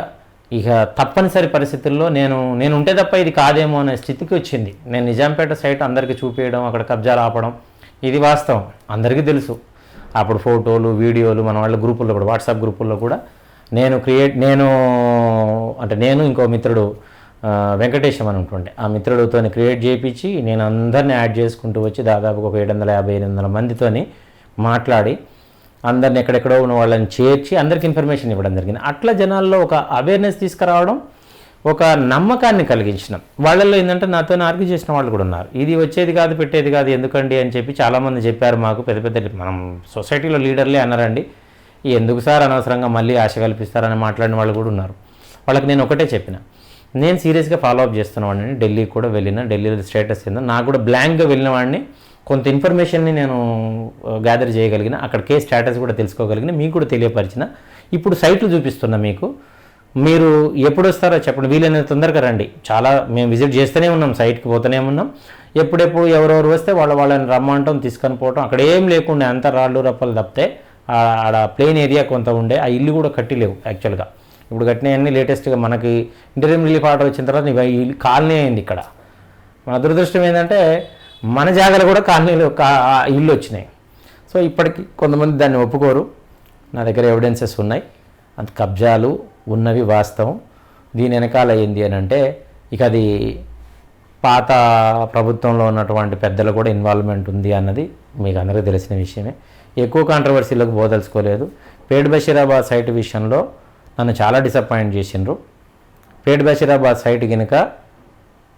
ఇక తప్పనిసరి పరిస్థితుల్లో నేను ఉంటే తప్ప ఇది కాదేమో అనే స్థితికి వచ్చింది. నేను నిజాంపేట సైట్ అందరికీ చూపించడం, అక్కడ కబ్జాలు ఆపడం, ఇది వాస్తవం, అందరికీ తెలుసు. అప్పుడు ఫోటోలు, వీడియోలు మన వాళ్ళ గ్రూపుల్లో కూడా, వాట్సాప్ గ్రూపుల్లో కూడా నేను ఇంకో మిత్రుడు వెంకటేశం అని ఉంటుండే, ఆ మిత్రుడితో క్రియేట్ చేయించి నేను అందరినీ యాడ్ చేసుకుంటూ వచ్చి దాదాపుగా ఒక 750-800 మందితోని మాట్లాడి అందరిని ఎక్కడెక్కడో ఉన్న వాళ్ళని చేర్చి అందరికి ఇన్ఫర్మేషన్ ఇవ్వడం జరిగింది. అట్లా జనాల్లో ఒక అవేర్నెస్ తీసుకురావడం, ఒక నమ్మకాన్ని కలిగించడం. వాళ్ళల్లో ఏంటంటే నాతో ఆర్గ్యూ చేసిన వాళ్ళు కూడా ఉన్నారు. ఇది వచ్చేది కాదు, పెట్టేది కాదు, ఎందుకండి అని చెప్పి చాలామంది చెప్పారు మాకు. పెద్ద మనం సొసైటీలో లీడర్లే అన్నారండి, ఎందుకు సార్ అనవసరంగా మళ్ళీ ఆశ కల్పిస్తారని మాట్లాడిన వాళ్ళు కూడా ఉన్నారు. వాళ్ళకి నేను ఒకటే చెప్పిన, నేను సీరియస్గా ఫాలోఅప్ చేస్తున్న వాడిని, ఢిల్లీకి కూడా వెళ్ళిన, ఢిల్లీలో స్టేటస్ ఏందో నాకు కూడా బ్లాంక్గా వెళ్ళిన వాడిని, కొంత ఇన్ఫర్మేషన్ని నేను గ్యాదర్ చేయగలిగిన, అక్కడ కేసు స్టేటస్ కూడా తెలుసుకోగలిగిన, మీకు కూడా తెలియపరిచిన. ఇప్పుడు సైట్లు చూపిస్తున్నా మీకు, మీరు ఎప్పుడు వస్తారో చెప్పండి, వీలైనంత తొందరగా రండి. మేము విజిట్ చేస్తూనే ఉన్నాం, సైట్కి పోతూనే ఉన్నాం. ఎప్పుడెప్పుడు ఎవరెవరు వస్తే వాళ్ళని రమ్మంటాం, తీసుకొని పోవటం. అక్కడ ఏం లేకుండా అంత రాళ్ళు రప్పలు తప్పితే ఆడ ప్లేన్ ఏరియా కొంత ఉండే, ఆ ఇల్లు కూడా కట్టిలేవు యాక్చువల్గా. ఇప్పుడు కట్టినవన్నీ లేటెస్ట్గా మనకి ఇంటర్వ్యూ రిలీఫ్ ఆర్డర్ వచ్చిన తర్వాత కాలనీ అయింది ఇక్కడ. మన దురదృష్టం ఏంటంటే మన జాగాలు కూడా కాలనీలో ఇల్లు వచ్చినాయి. సో ఇప్పటికీ కొంతమంది దాన్ని ఒప్పుకోరు. నా దగ్గర ఎవిడెన్సెస్ ఉన్నాయి, అంత కబ్జాలు ఉన్నవి వాస్తవం. దీని వెనకాల ఏంది అని అంటే ఇక అది పాత ప్రభుత్వంలో ఉన్నటువంటి పెద్దలు కూడా ఇన్వాల్వ్మెంట్ ఉంది అన్నది మీకు అందరికీ తెలిసిన విషయమే. ఎక్కువ కాంట్రవర్సీలకు పోదలుచుకోలేదు. పేట్ బషీరాబాద్ సైట్ విషయంలో నన్ను చాలా డిసప్పాయింట్ చేసిండ్రు. పేట్ బషీరాబాద్ సైట్ కనుక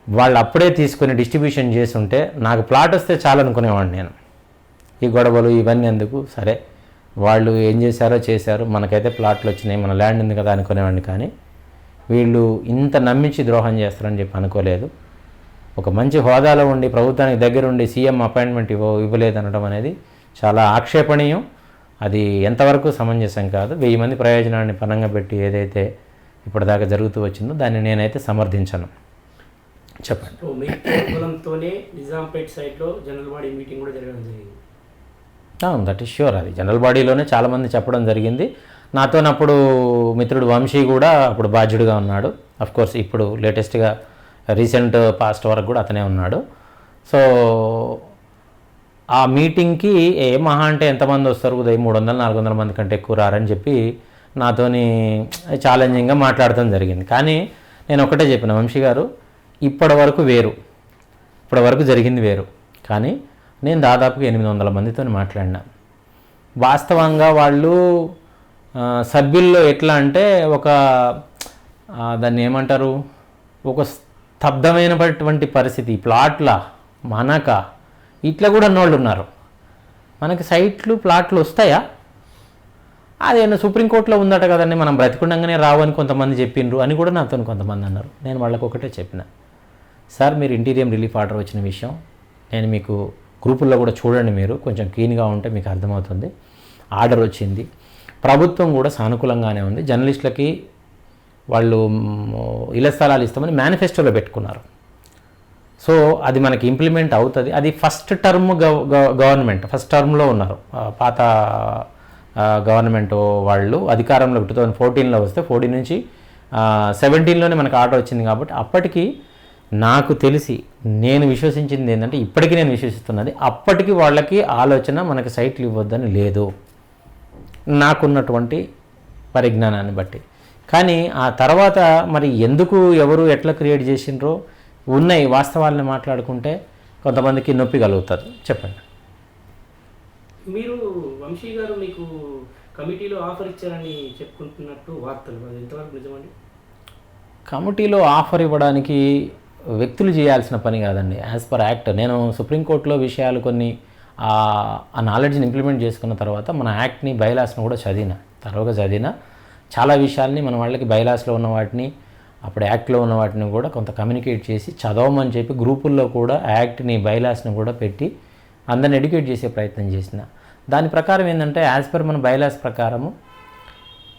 వాళ్ళు అప్పుడే తీసుకుని డిస్ట్రిబ్యూషన్ చేసి ఉంటే నాకు ప్లాట్ వస్తే చాలనుకునేవాడిని నేను. ఈ గొడవలు ఇవన్నీ ఎందుకు, సరే వాళ్ళు ఏం చేశారో మనకైతే ప్లాట్లు వచ్చినాయి, మన ల్యాండ్ ఉంది కదా అనుకునేవాడిని. కానీ వీళ్ళు ఇంత నమ్మించి ద్రోహం చేస్తారని చెప్పి అనుకోలేదు. ఒక మంచి హోదాలో ఉండి ప్రభుత్వానికి దగ్గర ఉండి సీఎం అపాయింట్మెంట్ ఇవ్వలేదనడం అనేది చాలా ఆక్షేపణీయం. అది ఎంతవరకు సమంజసం కాదు. 1000 మంది ప్రయోజనాన్ని పనంగా పెట్టి ఏదైతే ఇప్పటిదాకా జరుగుతూ వచ్చిందో దాన్ని నేనైతే సమర్థించను. చెప్పండి. పొలంతోనే నిజాంపేట్ సైట్లో జనరల్ బాడీ మీటింగ్ కూడా జరగడం జరిగింది. That is sure. అది జనరల్ బాడీలోనే చాలామంది చెప్పడం జరిగింది. నాతోనప్పుడు మిత్రుడు వంశీ కూడా అప్పుడు బాధ్యుడిగా ఉన్నాడు. అఫ్కోర్స్ ఇప్పుడు లేటెస్ట్గా రీసెంట్ పాస్ట్ వరకు కూడా అతనే ఉన్నాడు. సో ఆ మీటింగ్కి మహా అంటే ఎంతమంది వస్తారు, ఉదయం 300-400 మంది కంటే ఎక్కువ రారని చెప్పి నాతోని ఛాలెంజింగ్గా మాట్లాడటం జరిగింది. కానీ నేను ఒకటే చెప్పిన, వంశీ గారు ఇప్పటి వరకు జరిగింది వేరు. కానీ నేను దాదాపుగా 800 మందితో మాట్లాడినా. వాస్తవంగా వాళ్ళు సభ్యుల్లో ఎట్లా అంటే దాన్ని ఏమంటారు, ఒక స్తబ్దమైనటువంటి పరిస్థితి. ప్లాట్లా మనక ఇట్లా కూడా అన్నోళ్ళు ఉన్నారు. మనకి సైట్లు ప్లాట్లు వస్తాయా, అదేమో సుప్రీంకోర్టులో ఉందట కదండి, మనం బ్రతికుండగానే రావు అని కొంతమంది చెప్పిండ్రు అని కూడా నాతో కొంతమంది అన్నారు. నేను వాళ్ళకి ఒకటే చెప్పిన, సార్ మీరు ఇంటీరియం రిలీఫ్ ఆర్డర్ వచ్చిన విషయం నేను మీకు గ్రూపుల్లో కూడా చూడండి, మీరు కొంచెం క్లీన్గా ఉంటే మీకు అర్థమవుతుంది. ఆర్డర్ వచ్చింది, ప్రభుత్వం కూడా సానుకూలంగానే ఉంది. జర్నలిస్టులకి వాళ్ళు ఇళ్ల స్థలాలు ఇస్తామని మేనిఫెస్టోలో పెట్టుకున్నారు. సో అది మనకి ఇంప్లిమెంట్ అవుతుంది. అది ఫస్ట్ టర్మ్ గవర్నమెంట్, ఫస్ట్ టర్మ్లో ఉన్నారు పాత గవర్నమెంట్ వాళ్ళు అధికారంలో 2014లో వస్తే 14 నుంచి 17లోనే మనకు ఆర్డర్ వచ్చింది. కాబట్టి అప్పటికి నాకు తెలిసి నేను విశ్వసించింది ఏంటంటే, ఇప్పటికీ నేను విశ్వసిస్తున్నది, అప్పటికి వాళ్ళకి ఆలోచన మనకి సైట్లు ఇవ్వద్దని లేదు నాకున్నటువంటి పరిజ్ఞానాన్ని బట్టి. కానీ ఆ తర్వాత మరి ఎందుకు ఎవరు ఎట్లా క్రియేట్ చేసిండ్రో ఉన్నాయి. వాస్తవాలను మాట్లాడుకుంటే కొంతమందికి నొప్పి కలుగుతుంది. చెప్పండి. మీరు వంశీ గారు మీకు కమిటీలో ఆఫర్ ఇచ్చారని చెప్పుకుంటున్నట్టు వార్తలు, అది ఎంతవరకు నిజమండి? కమిటీలో ఆఫర్ ఇవ్వడానికి వ్యక్తులు చేయాల్సిన పని కాదండి. యాజ్ పర్ యాక్ట్ నేను సుప్రీంకోర్టులో విషయాలు కొన్ని ఆ నాలెడ్జ్ని ఇంప్లిమెంట్ చేసుకున్న తర్వాత మన యాక్ట్ని బైలాస్ని కూడా తరోగా చదివిన చాలా విషయాల్ని మన వాళ్ళకి బైలాస్లో ఉన్న వాటిని అప్పుడు యాక్ట్లో ఉన్న వాటిని కూడా కొంత కమ్యూనికేట్ చేసి చదవమని చెప్పి గ్రూపుల్లో కూడా యాక్ట్ని బైలాస్ని కూడా పెట్టి అందరిని ఎడ్యుకేట్ చేసే ప్రయత్నం చేసిన. దాని ప్రకారం ఏంటంటే యాజ్ పర్ మన బైలాస్ ప్రకారము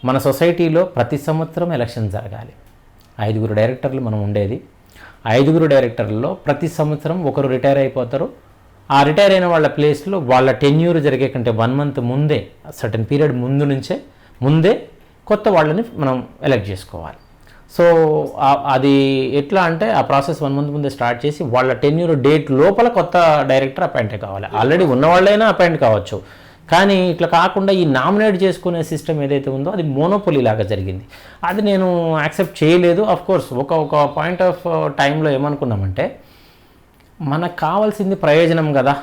మన సొసైటీలో ప్రతి సంవత్సరం ఎలక్షన్ జరగాలి. 5 డైరెక్టర్లు మనం ఉండేది. 5 డైరెక్టర్లలో ప్రతి సంవత్సరం ఒకరు రిటైర్ అయిపోతారు. ఆ రిటైర్ అయిన వాళ్ళ ప్లేస్లో వాళ్ళ టెన్యూర్ జరిగే కంటే 1 మంత్ ముందే, సర్టన్ పీరియడ్ ముందే కొత్త వాళ్ళని మనం ఎలక్ట్ చేసుకోవాలి. సో అది ఎట్లా అంటే ఆ ప్రాసెస్ 1 month ముందే స్టార్ట్ చేసి వాళ్ళ టెన్యూర్ డేట్ లోపల కొత్త డైరెక్టర్ అపాయింట్ కావాలి. ఆల్రెడీ ఉన్నవాళ్ళైనా అపాయింట్ కావచ్చు, కానీ ఇట్లా కాకుండా ఈ నామినేట్ చేసుకునే సిస్టమ్ ఏదైతే ఉందో అది మోనోపోలీ లాగా జరిగింది. అది నేను యాక్సెప్ట్ చేయలేదు. కోర్స్ ఒక పాయింట్ ఆఫ్ టైంలో ఏమనుకున్నామంటే మనకు కావాల్సింది ప్రయోజనం కదా,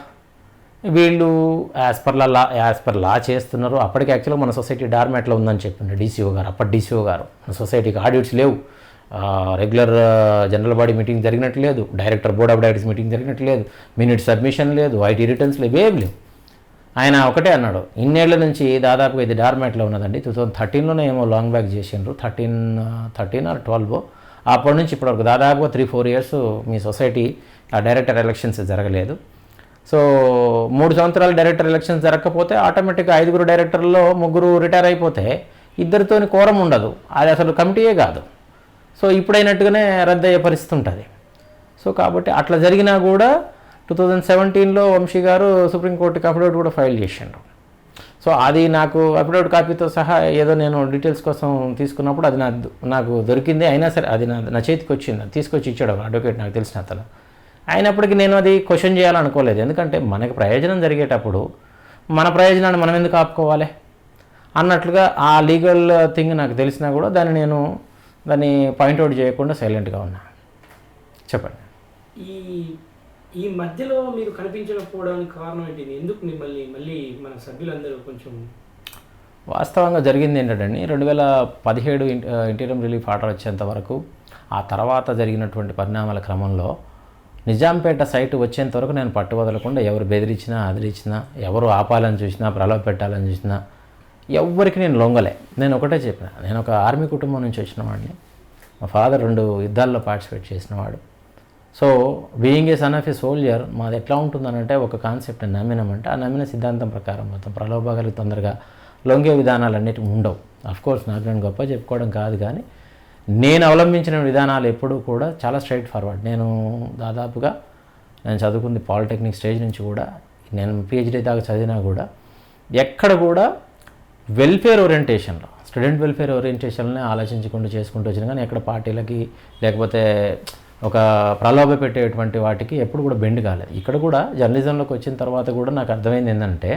వీళ్ళు యాజ్ పర్ లా చేస్తున్నారు. అప్పటికి యాక్చువల్గా మన సొసైటీ డార్మాట్లో ఉందని చెప్పిండే డీసీఓ గారు, అప్పటి డీసీఓ గారు. మన సొసైటీకి ఆడిట్స్ లేవు, రెగ్యులర్ జనరల్ బాడీ మీటింగ్ జరిగినట్టు లేదు, director board of directors meeting జరిగినట్టు లేదు, మినిట్ సబ్మిషన్ లేదు, ఐటీ రిటర్న్స్ లేవు, ఏం లేవు. ఆయన ఒకటే అన్నాడు, ఇన్నేళ్ల నుంచి దాదాపుగా ఇది డార్మాట్లో ఉన్నదండి, 2013లోనే ఏమో లాంగ్ బ్యాక్ చేసిండ్రు, 13 or 12 అప్పటి నుంచి ఇప్పటివరకు దాదాపుగా 3-4 years మీ సొసైటీ డైరెక్టర్ ఎలక్షన్స్ జరగలేదు. సో 3 సంవత్సరాలు డైరెక్టర్ ఎలక్షన్స్ జరగకపోతే ఆటోమేటిక్గా 5 డైరెక్టర్లో 3 రిటైర్ అయిపోతే 2తోని కోరం ఉండదు, అది అసలు కమిటీయే కాదు. సో ఇప్పుడైనట్టుగానే రద్దయ్యే పరిస్థితి ఉంటుంది. సో కాబట్టి అట్లా జరిగినా కూడా 2017లో వంశీ గారు సుప్రీంకోర్టుకి అఫిడవిట్ కూడా ఫైల్ చేసిండ్రు. సో అది నాకు అఫిడవిట్ కాపీతో సహా ఏదో నేను డీటెయిల్స్ కోసం తీసుకున్నప్పుడు అది నాకు దొరికింది. అయినా సరే అది నా చేతికి వచ్చింది, అది తీసుకొచ్చి ఇచ్చాడు అడ్వకేట్, నాకు తెలిసిన అతను. అయినప్పటికీ నేను అది క్వశ్చన్ చేయాలనుకోలేదు, ఎందుకంటే మనకి ప్రయోజనం జరిగేటప్పుడు మన ప్రయోజనాన్ని మనం ఎందుకు ఆపుకోవాలి అన్నట్లుగా ఆ లీగల్ థింగ్ నాకు తెలిసినా కూడా దాన్ని పాయింట్అవుట్ చేయకుండా సైలెంట్గా ఉన్నా. చెప్పండి. ఈ మధ్యలో మీరు కనిపించకపోవడానికి కారణం ఏంటి? ఎందుకు మిమ్మల్ని మళ్ళీ మన సభ్యులందరూ కొంచెం వాస్తవంగా జరిగింది ఏంటంటే 2017 ఇంటీరియం రిలీఫ్ ఆర్డర్ వచ్చేంత వరకు, ఆ తర్వాత జరిగినటువంటి పరిణామాల క్రమంలో నిజాంపేట సైటు వచ్చేంత వరకు నేను పట్టు వదలకుండా ఎవరు బెదిరించినా అదిరించినా, ఎవరు ఆపాలని చూసినా, ప్రలోభ పెట్టాలని చూసినా ఎవ్వరికి నేను లొంగలే. నేను ఒకటే చెప్పిన, నేను ఒక ఆర్మీ కుటుంబం నుంచి వచ్చిన వాడిని, మా ఫాదర్ 2 యుద్ధాల్లో పార్టిసిపేట్ చేసినవాడు. So being a son of A soldier మాది ఎట్లా ఉంటుందనంటే ఒక కాన్సెప్ట్ నమ్మినామంటే ఆ నమ్మిన సిద్ధాంతం ప్రకారం మొత్తం ప్రలోభాలకు తొందరగా లొంగే విధానాలు అన్నిటికీ ఉండవు. అఫ్కోర్స్ నాకు నేను గొప్ప చెప్పుకోవడం కాదు, కానీ నేను అవలంబించిన విధానాలు ఎప్పుడూ కూడా చాలా స్ట్రైట్ ఫార్వర్డ్. నేను దాదాపుగా నేను చదువుకుంది పాలిటెక్నిక్ స్టేజ్ నుంచి కూడా, నేను పిహెచ్డీ దాకా చదివినా కూడా ఎక్కడ కూడా వెల్ఫేర్ ఓరియంటేషన్లో, స్టూడెంట్ వెల్ఫేర్ ఓరియంటేషన్నే ఆలోచించుకుంటూ చేసుకుంటూ వచ్చిన, కానీ ఎక్కడ పార్టీలకి లేకపోతే ఒక ప్రలోభ పెట్టేటువంటి వాటికి ఎప్పుడు కూడా బెండ్ కాలేదు. ఇక్కడ కూడా జర్నలిజంలోకి వచ్చిన తర్వాత కూడా నాకు అర్థమైంది ఏంటంటే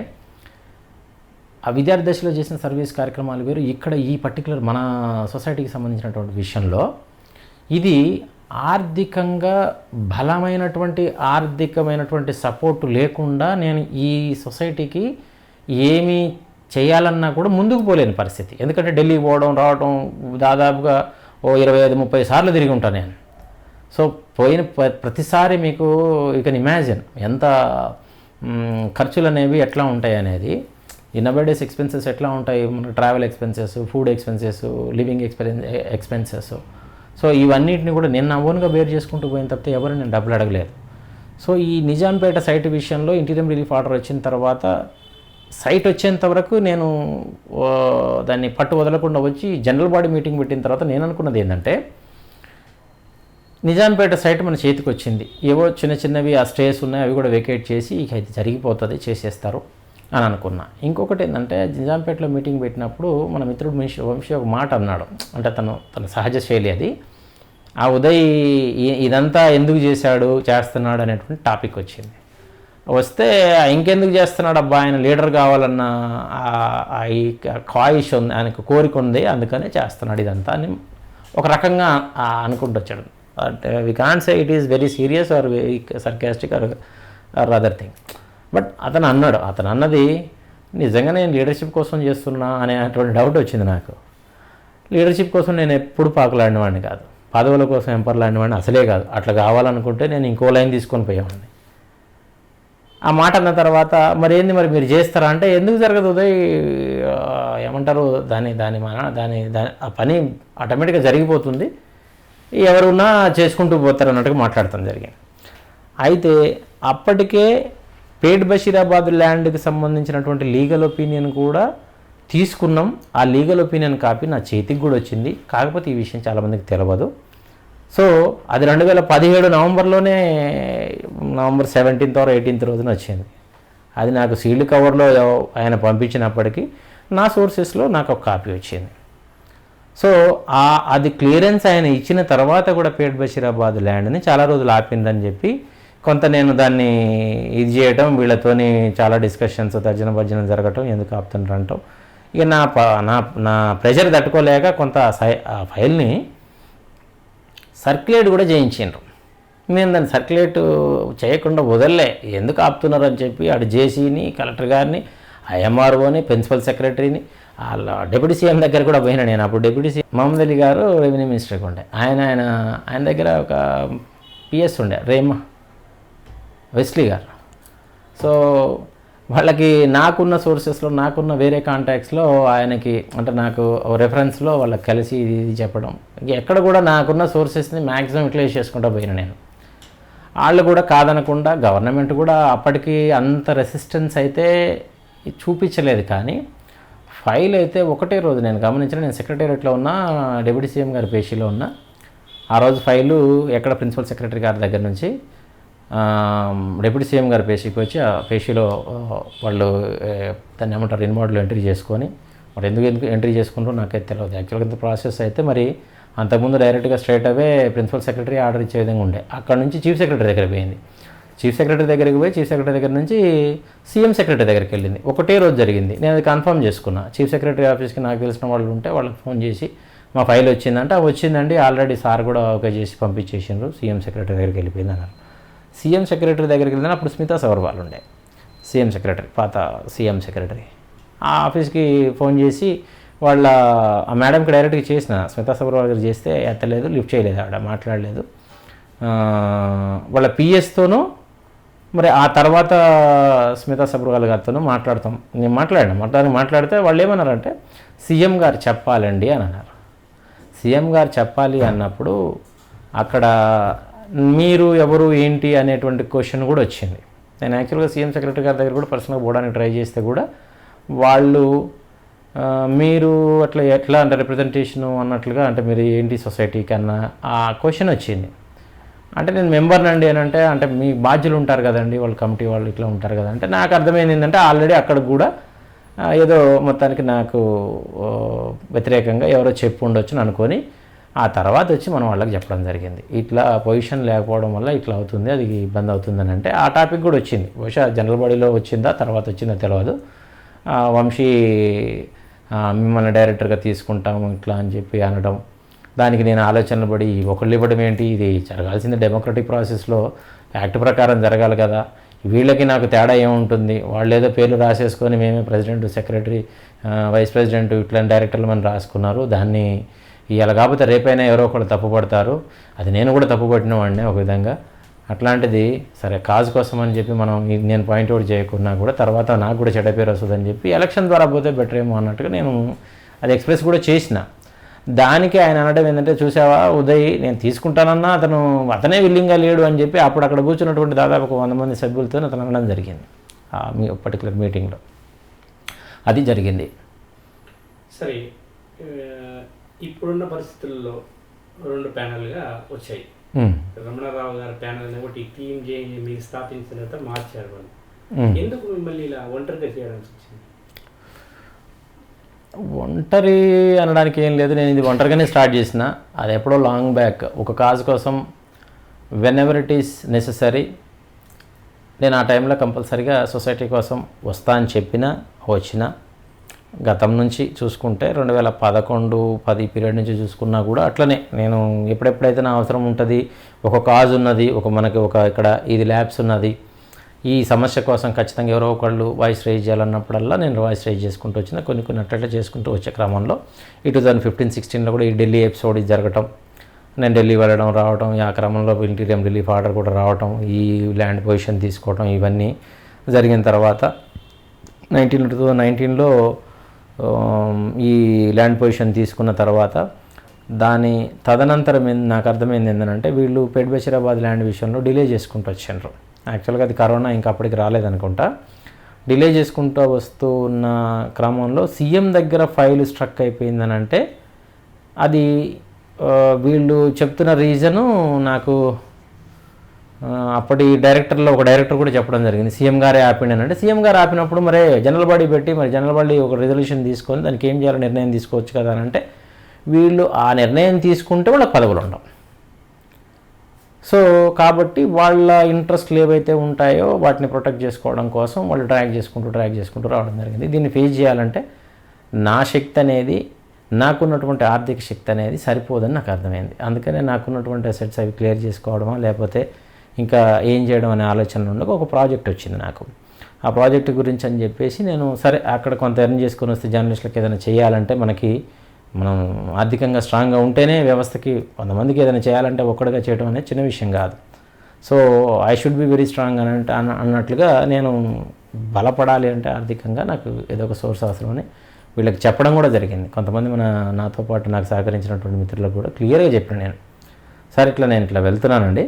ఆ విద్యార్థి దశలో చేసిన సర్వీస్ కార్యక్రమాలు వేరు, ఇక్కడ ఈ పర్టికులర్ మన సొసైటీకి సంబంధించినటువంటి విషయంలో ఇది ఆర్థికంగా ఆర్థికమైనటువంటి సపోర్టు లేకుండా నేను ఈ సొసైటీకి ఏమీ చేయాలన్నా కూడా ముందుకు పోలేని పరిస్థితి. ఎందుకంటే ఢిల్లీ పోవడం రావడం దాదాపుగా 25-30 సార్లు తిరిగి ఉంటాను నేను. సో పోయిన ప్రతిసారి మీకు యూ కెన్ ఇమాజిన్ ఎంత ఖర్చులు అనేవి ఎట్లా ఉంటాయి అనేది. ఈ నవేడేస్ ఎక్స్పెన్సెస్ ఎట్లా ఉంటాయి, మన travel expenses, food expenses, living expenses. So ఇవన్నిటిని కూడా నేను నా ఓన్గా బేర్ చేసుకుంటూ పోయిన తప్పితే ఎవరు నేను డబ్బులు అడగలేదు. సో ఈ నిజాంపేట సైట్ విషయంలో ఇంటీరియం రిలీఫ్ ఆర్డర్ వచ్చిన తర్వాత సైట్ వచ్చేంత వరకు నేను దాన్ని పట్టు వదలకుండా వచ్చి జనరల్ బాడీ మీటింగ్ పెట్టిన తర్వాత నేను అనుకున్నది ఏంటంటే నిజాంపేట సైట్ మన చేతికి వచ్చింది, ఏవో చిన్నవి ఆ స్టేస్ ఉన్నాయి అవి కూడా వెకేట్ చేసి ఇక ఇది జరిగిపోతుంది, చేసేస్తారు అని అనుకున్నా. ఇంకొకటి ఏంటంటే నిజాంపేటలో మీటింగ్ పెట్టినప్పుడు మన మిత్రుడు వంశీ ఒక మాట అన్నాడు, అంటే తన సహజ శైలి అది. ఆ ఉదయ్ ఇదంతా ఎందుకు చేస్తున్నాడు అనేటువంటి టాపిక్ వచ్చింది. వస్తే ఇంకెందుకు చేస్తున్నాడు అబ్బా, ఆయన లీడర్ కావాలన్న ఈ కాయిష్ ఉంది, ఆయనకు కోరిక ఉంది, అందుకనే చేస్తున్నాడు ఇదంతా అని ఒక రకంగా అనుకుంటూ వచ్చాడు. అంటే we can't say it is very serious or very sarcastic or other thing. But అతను అన్నది నిజంగా నేను లీడర్షిప్ కోసం చేస్తున్నా అనేటువంటి డౌట్ వచ్చింది నాకు. లీడర్షిప్ కోసం నేను ఎప్పుడు పాకులాడినవాడిని కాదు, పదవుల కోసం ఎంపర్లాడినవాడిని అసలే కాదు. అట్లా కావాలనుకుంటే నేను ఇంకో లైన్ తీసుకొని పోయేవాడిని. ఆ మాట అన్న తర్వాత మరి మీరు చేస్తారా అంటే ఎందుకు జరగదు ఉదయ్, ఏమంటారు దాని ఆ పని ఆటోమేటిక్గా జరిగిపోతుంది, ఎవరున్నా చేసుకుంటూ పోతారు అన్నట్టుగా మాట్లాడతాం జరిగింది. అయితే అప్పటికే పేట్ బషీరాబాద్ ల్యాండ్కి సంబంధించినటువంటి లీగల్ ఒపీనియన్ కూడా తీసుకున్నాం. ఆ లీగల్ ఒపీనియన్ కాపీ నా చేతికి కూడా వచ్చింది. కాకపోతే ఈ విషయం చాలామందికి తెలియదు. సో అది 2017 నవంబర్లోనే నవంబర్ 17th or 18th రోజున వచ్చింది. అది నాకు సీల్డ్ కవర్లో ఆయన పంపించినప్పటికీ నా సోర్సెస్లో నాకు ఒక కాపీ వచ్చింది. సో అది క్లియరెన్స్ ఆయన ఇచ్చిన తర్వాత కూడా పేట్ బషీరాబాద్ ల్యాండ్ని చాలా రోజులు ఆపిందని చెప్పి కొంత నేను దాన్ని ఇది చేయటం, వీళ్ళతోని చాలా డిస్కషన్స్ తర్జన భర్జన జరగటం, ఎందుకు ఆపుతుంటారు అంటాం. ఇక నా ప్రెషర్ తట్టుకోలేక కొంత ఆ ఫైల్ని సర్క్యులేట్ కూడా చేయించిండ్రు. నేను దాన్ని సర్క్యులేట్ చేయకుండా వదలలే, ఎందుకు ఆపుతున్నారు అని చెప్పి అటు జేసీని, కలెక్టర్ గారిని, ఐఎంఆర్ఓని, ప్రిన్సిపల్ సెక్రటరీని, వాళ్ళ డిప్యూటీ సీఎం దగ్గర కూడా పోయినా. నేను అప్పుడు డిప్యూటీ సీఎం మహమ్మద్ అలీ గారు రెవెన్యూ మినిస్టర్గా ఉండే, ఆయన దగ్గర ఒక పిఎస్ ఉండే వెస్లీ గారు. సో వాళ్ళకి నాకున్న సోర్సెస్లో, నాకున్న వేరే కాంటాక్ట్స్లో ఆయనకి అంటే నాకు రెఫరెన్స్లో వాళ్ళకి కలిసి ఇది చెప్పడం, ఎక్కడ కూడా నాకున్న సోర్సెస్ని మ్యాక్సిమం యూటిలైజ్ చేసుకుంటూ పోయినా నేను. వాళ్ళు కూడా కాదనకుండా, గవర్నమెంట్ కూడా అప్పటికి అంత రెసిస్టెన్స్ అయితే చూపించలేదు. కానీ ఫైల్ అయితే ఒకటే రోజు నేను గమనించిన, నేను సెక్రటేరియట్లో ఉన్నా, డిప్యూటీ సీఎం గారి పేషీలో ఉన్నా. ఆ రోజు ఫైలు ఎక్కడ ప్రిన్సిపల్ సెక్రటరీ గారి దగ్గర నుంచి డిప్యూటీ సీఎం గారి పేషీకి వచ్చి ఆ పేషీలో వాళ్ళు దాన్ని ఏమంటారు ఇన్వార్డ్లో ఎంట్రీ చేసుకొని, మరి ఎందుకు ఎంట్రీ చేసుకుంటారో నాకైతే తెలియదు. యాక్చువల్గా ఇంత ప్రాసెస్ అయితే మరి అంతకుముందు డైరెక్ట్గా స్ట్రైట్ అవే ప్రిన్సిపల్ సెక్రటరీ ఆర్డర్ ఇచ్చే విధంగా ఉండే. అక్కడ నుంచి చీఫ్ సెక్రటరీ దగ్గరికి పోయింది. చీఫ్ సెక్రటరీ దగ్గరికి పోయి చీఫ్ సెక్రటరీ దగ్గర నుంచి సీఎం సెక్రటరీ దగ్గరికి వెళ్ళింది. ఒకటే రోజు జరిగింది. నేను అది కన్ఫర్మ్ చేసుకున్నా. చీఫ్ సెక్రటరీ ఆఫీస్కి నాకు తెలిసిన వాళ్ళు ఉంటే వాళ్ళకి ఫోన్ చేసి మా ఫైల్ వచ్చిందంటే, వచ్చిందండి ఆల్రెడీ సార్ కూడా ఓకే చేసి పంపించేసిండ్రు, సీఎం సెక్రటరీ దగ్గరికి వెళ్ళిపోయింది అన్నారు. సీఎం సెక్రటరీ దగ్గరికి వెళ్ళిన అప్పుడు స్మితా సబర్వాల్ ఉండే సీఎం సెక్రటరీ, పాత సీఎం సెక్రటరీ. ఆ ఆఫీస్కి ఫోన్ చేసి ఆ మేడంకి డైరెక్ట్గా చేసిన, స్మితా సబర్వాల్ గారు చేస్తే ఎత్తలేదు, లిఫ్ట్ చేయలేదు, ఆవిడ మాట్లాడలేదు. వాళ్ళ పిఎస్తోనూ మరి ఆ తర్వాత స్మితా సబర్వాల్ గారితోనూ నేను మాట్లాడితే వాళ్ళు ఏమన్నారంటే సీఎం గారు చెప్పాలండి అని అన్నారు. సీఎం గారు చెప్పాలి అన్నప్పుడు అక్కడ మీరు ఎవరు ఏంటి అనేటువంటి క్వశ్చన్ కూడా వచ్చింది. నేను యాక్చువల్గా సీఎం సెక్రటరీ గారి దగ్గర కూడా పర్సనల్గా పోవడానికి ట్రై చేస్తే కూడా వాళ్ళు మీరు ఎట్లా అంటే రిప్రజెంటేషను అన్నట్లుగా, అంటే మీరు ఏంటి సొసైటీకి అన్న ఆ క్వశ్చన్ వచ్చింది. అంటే నేను మెంబర్నండి అని అంటే మీ బాధ్యులు ఉంటారు కదండి, వాళ్ళ కమిటీ వాళ్ళు ఇట్లా ఉంటారు కదా అంటే, నాకు అర్థమైంది ఏంటంటే ఆల్రెడీ అక్కడ కూడా ఏదో మొత్తానికి నాకు వ్యతిరేకంగా ఎవరో చెప్పు ఉండొచ్చు అనుకొని ఆ తర్వాత వచ్చి మనం వాళ్ళకి చెప్పడం జరిగింది. ఇట్లా పొజిషన్ లేకపోవడం వల్ల ఇట్లా అవుతుంది, అది ఇబ్బంది అవుతుందని అంటే ఆ టాపిక్ కూడా వచ్చింది. బహుశా జనరల్ బాడీలో వచ్చిందా తర్వాత వచ్చిందో తెలియదు. వంశీ మిమ్మల్ని డైరెక్టర్గా తీసుకుంటాము ఇట్లా అని చెప్పి అనడం, దానికి నేను ఆలోచనలు పడి ఒకళ్ళు ఇవ్వడం ఏంటి, ఇది జరగాల్సింది డెమోక్రటిక్ ప్రాసెస్లో యాక్ట్ ప్రకారం జరగాలి కదా, వీళ్ళకి నాకు తేడా ఏముంటుంది, వాళ్ళు ఏదో పేర్లు రాసేసుకొని మేమే ప్రెసిడెంట్, సెక్రటరీ, వైస్ ప్రెసిడెంట్ ఇట్లా డైరెక్టర్లు మనం రాసుకున్నారు, దాన్ని ఇలా కాకపోతే రేపైనా ఎవరో ఒకళ్ళు తప్పుపడతారు, అది నేను కూడా తప్పుపట్టిన వాడినే ఒక విధంగా. అట్లాంటిది సరే కాజ్ కోసం అని చెప్పి నేను పాయింట్అవుట్ చేయకున్నా కూడా తర్వాత నాకు కూడా చెడ్డ పేరు వస్తుందని చెప్పి ఎలక్షన్ ద్వారా పోతే బెటర్ ఏమో అన్నట్టుగా నేను అది ఎక్స్ప్రెస్ కూడా చేసిన. దానికి ఆయన అనడం ఏంటంటే, చూసావా ఉదయ్, నేను తీసుకుంటానన్నా అతనే విల్లింగ్గా లేడు అని చెప్పి అప్పుడు అక్కడ కూర్చున్నటువంటి దాదాపు 100 మంది సభ్యులతో అతను అనడం జరిగింది మీ పర్టికులర్ మీటింగ్లో. అది జరిగింది. సరే, ఇప్పుడున్న పరిస్థితుల్లో 2 ప్యానెల్గా వచ్చాయి. రమణారావు గారి ప్యానెల్ ఒకటి టీమ్ చేంజ్ మీరు స్థాపించిన తర్వాత మార్చారు వాళ్ళు. ఎందుకు మిమ్మల్ని ఇలా ఒంటరిగా చేయడానికి వచ్చింది? ఒంటరి అనడానికి ఏం లేదు, నేను ఇది ఒంటరిగానే స్టార్ట్ చేసిన. అది ఎప్పుడో లాంగ్ బ్యాక్ ఒక కాజ్ కోసం when ever it is necessary నేను ఆ టైంలో కంపల్సరీగా సొసైటీ కోసం వస్తా అని వచ్చిన. గతం నుంచి చూసుకుంటే 2011-10 పీరియడ్ నుంచి చూసుకున్నా కూడా అట్లనే నేను ఎప్పుడెప్పుడైతే నా అవసరం ఉంటుంది, ఒక కాజ్ ఉన్నది, మనకి ఇక్కడ ఇది ల్యాబ్స్ ఉన్నది, ఈ సమస్య కోసం ఖచ్చితంగా ఎవరో ఒకళ్ళు వాయిస్ రైజ్ చేయాలన్నప్పుడల్లా నేను వాయిస్ రైజ్ చేసుకుంటూ వచ్చిన. కొన్ని అట్లా చేసుకుంటూ వచ్చే క్రమంలో ఈ 2015-16లో కూడా ఈ ఢిల్లీ ఎపిసోడ్ జరగటం, నేను ఢిల్లీ వెళ్ళడం రావటం, ఆ క్రమంలో ఇంటీరియం రిలీఫ్ ఆర్డర్ కూడా రావటం, ఈ ల్యాండ్ పొజిషన్ తీసుకోవటం, ఇవన్నీ జరిగిన తర్వాత 2019లో ఈ ల్యాండ్ పొజిషన్ తీసుకున్న తర్వాత దాని తదనంతరం నాకు అర్థమైంది ఏంటంటే, వీళ్ళు పేట్ బషీరాబాద్ ల్యాండ్ విషయంలో డిలే చేసుకుంటూ వచ్చిండ్రు. యాక్చువల్గా అది కరోనా ఇంకా అప్పటికి రాలేదనుకుంటా. డిలే చేసుకుంటూ వస్తున్న క్రమంలో సీఎం దగ్గర ఫైల్ స్ట్రక్ అయిపోయిందని అంటే, అది వీళ్ళు చెప్తున్న రీజను నాకు అప్పటి డైరెక్టర్లో ఒక డైరెక్టర్ కూడా చెప్పడం జరిగింది, సీఎం గారే ఆపిండి అంటే. సీఎం గారు ఆపినప్పుడు జనరల్ బాడీ పెట్టి జనరల్ బాడీ ఒక రిజల్యూషన్ తీసుకొని దానికి ఏం చేయాలో నిర్ణయం తీసుకోవచ్చు కదా అని అంటే, వీళ్ళు ఆ నిర్ణయం తీసుకుంటే వాళ్ళకి పదవులు ఉండవు. సో కాబట్టి వాళ్ళ ఇంట్రెస్ట్లు ఏవైతే ఉంటాయో వాటిని ప్రొటెక్ట్ చేసుకోవడం కోసం వాళ్ళు డ్రాగ్ చేసుకుంటూ రావడం జరిగింది. దీన్ని ఫేస్ చేయాలంటే నా శక్తి అనేది, నాకున్నటువంటి ఆర్థిక శక్తి అనేది సరిపోదని నాకు అర్థమైంది. అందుకనే నాకున్నటువంటి అసెట్స్ అవి క్లియర్ చేసుకోవడమా లేకపోతే ఇంకా ఏం చేయడం అనే ఆలోచన ఉండగా ఒక ప్రాజెక్ట్ వచ్చింది నాకు. ఆ ప్రాజెక్ట్ గురించి అని చెప్పేసి నేను సరే అక్కడ కొంత ఎర్న్ చేసుకొని వస్తే జర్నలిస్టులకు ఏదైనా చేయాలంటే మనం ఆర్థికంగా స్ట్రాంగ్గా ఉంటేనే వ్యవస్థకి కొంతమందికి ఏదైనా చేయాలంటే ఒక్కడిగా చేయడం అనేది చిన్న విషయం కాదు. So I should be very strong అన్నట్లుగా నేను బలపడాలి అంటే ఆర్థికంగా నాకు ఏదో ఒక సోర్స్ అవసరమని వీళ్ళకి చెప్పడం కూడా జరిగింది. కొంతమంది నాతో పాటు నాకు సహకరించినటువంటి మిత్రులకు కూడా క్లియర్గా చెప్పాను నేను, సార్ నేను ఇట్లా వెళ్తున్నానండి,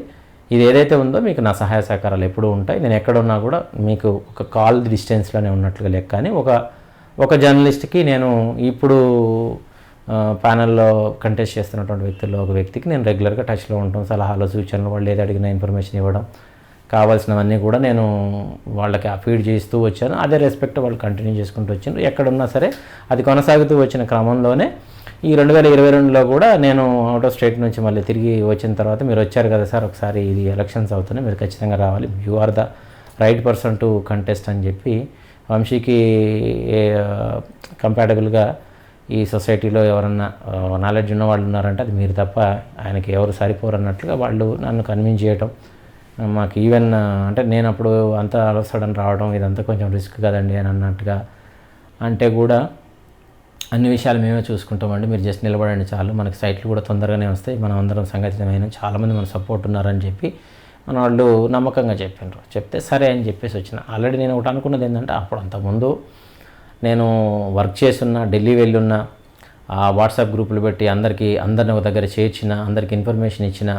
ఇది ఏదైతే ఉందో మీకు నా సహాయ సహకారాలు ఎప్పుడూ ఉంటాయి, నేను ఎక్కడున్నా కూడా మీకు ఒక కాల్ డిస్టెన్స్లోనే ఉన్నట్లుగా లెక్క అని ఒక జర్నలిస్ట్కి నేను ఇప్పుడు ప్యానల్లో కంటెస్ట్ చేస్తున్నటువంటి వ్యక్తుల్లో ఒక వ్యక్తికి నేను రెగ్యులర్గా టచ్లో ఉంటాం, సలహాలు సూచనలు వాళ్ళు ఏది అడిగిన ఇన్ఫర్మేషన్ ఇవ్వడం, కావాల్సినవన్నీ కూడా నేను వాళ్ళకి ఫీడ్ చేస్తూ వచ్చాను. అదే రెస్పెక్ట్ వాళ్ళు కంటిన్యూ చేసుకుంటూ వచ్చాను. ఎక్కడున్నా సరే అది కొనసాగుతూ వచ్చిన క్రమంలోనే ఈ 2022లో కూడా నేను అవుట్ ఆఫ్ స్టేట్ నుంచి మళ్ళీ తిరిగి వచ్చిన తర్వాత మీరు వచ్చారు కదా సార్, ఒకసారి ఇది ఎలక్షన్స్ అవుతున్నాయి, మీరు ఖచ్చితంగా రావాలి, you are the right person to contest అని చెప్పి వంశీకి కంపాటబుల్గా ఈ సొసైటీలో ఎవరన్నా నాలెడ్జ్ ఉన్న వాళ్ళు ఉన్నారంటే అది మీరు తప్ప ఆయనకి ఎవరు సరిపోరు అన్నట్లుగా వాళ్ళు నన్ను కన్విన్స్ చేయటం. మాకు ఈవెన్ అంటే నేను అప్పుడు అంతా సడన్ రావడం ఇదంతా కొంచెం రిస్క్ కదండి అని అన్నట్టుగా అంటే కూడా అన్ని విషయాలు మేమే చూసుకుంటామండి, మీరు జస్ట్ నిలబడండి చాలు, మనకి సైట్లు కూడా తొందరగానే వస్తాయి, మనం అందరం సంఘటితమైన చాలామంది మన సపోర్ట్ ఉన్నారని చెప్పి మన వాళ్ళు నమ్మకంగా చెప్తే సరే అని చెప్పేసి వచ్చిన. ఆల్రెడీ నేను ఒకటి అనుకున్నది ఏంటంటే అప్పుడు అంతకుముందు నేను వర్క్ చేస్తున్నా, ఢిల్లీ వెళ్ళున్న, వాట్సాప్ గ్రూపులు పెట్టి అందరిని ఒక దగ్గర చేర్చిన, అందరికి ఇన్ఫర్మేషన్ ఇచ్చిన,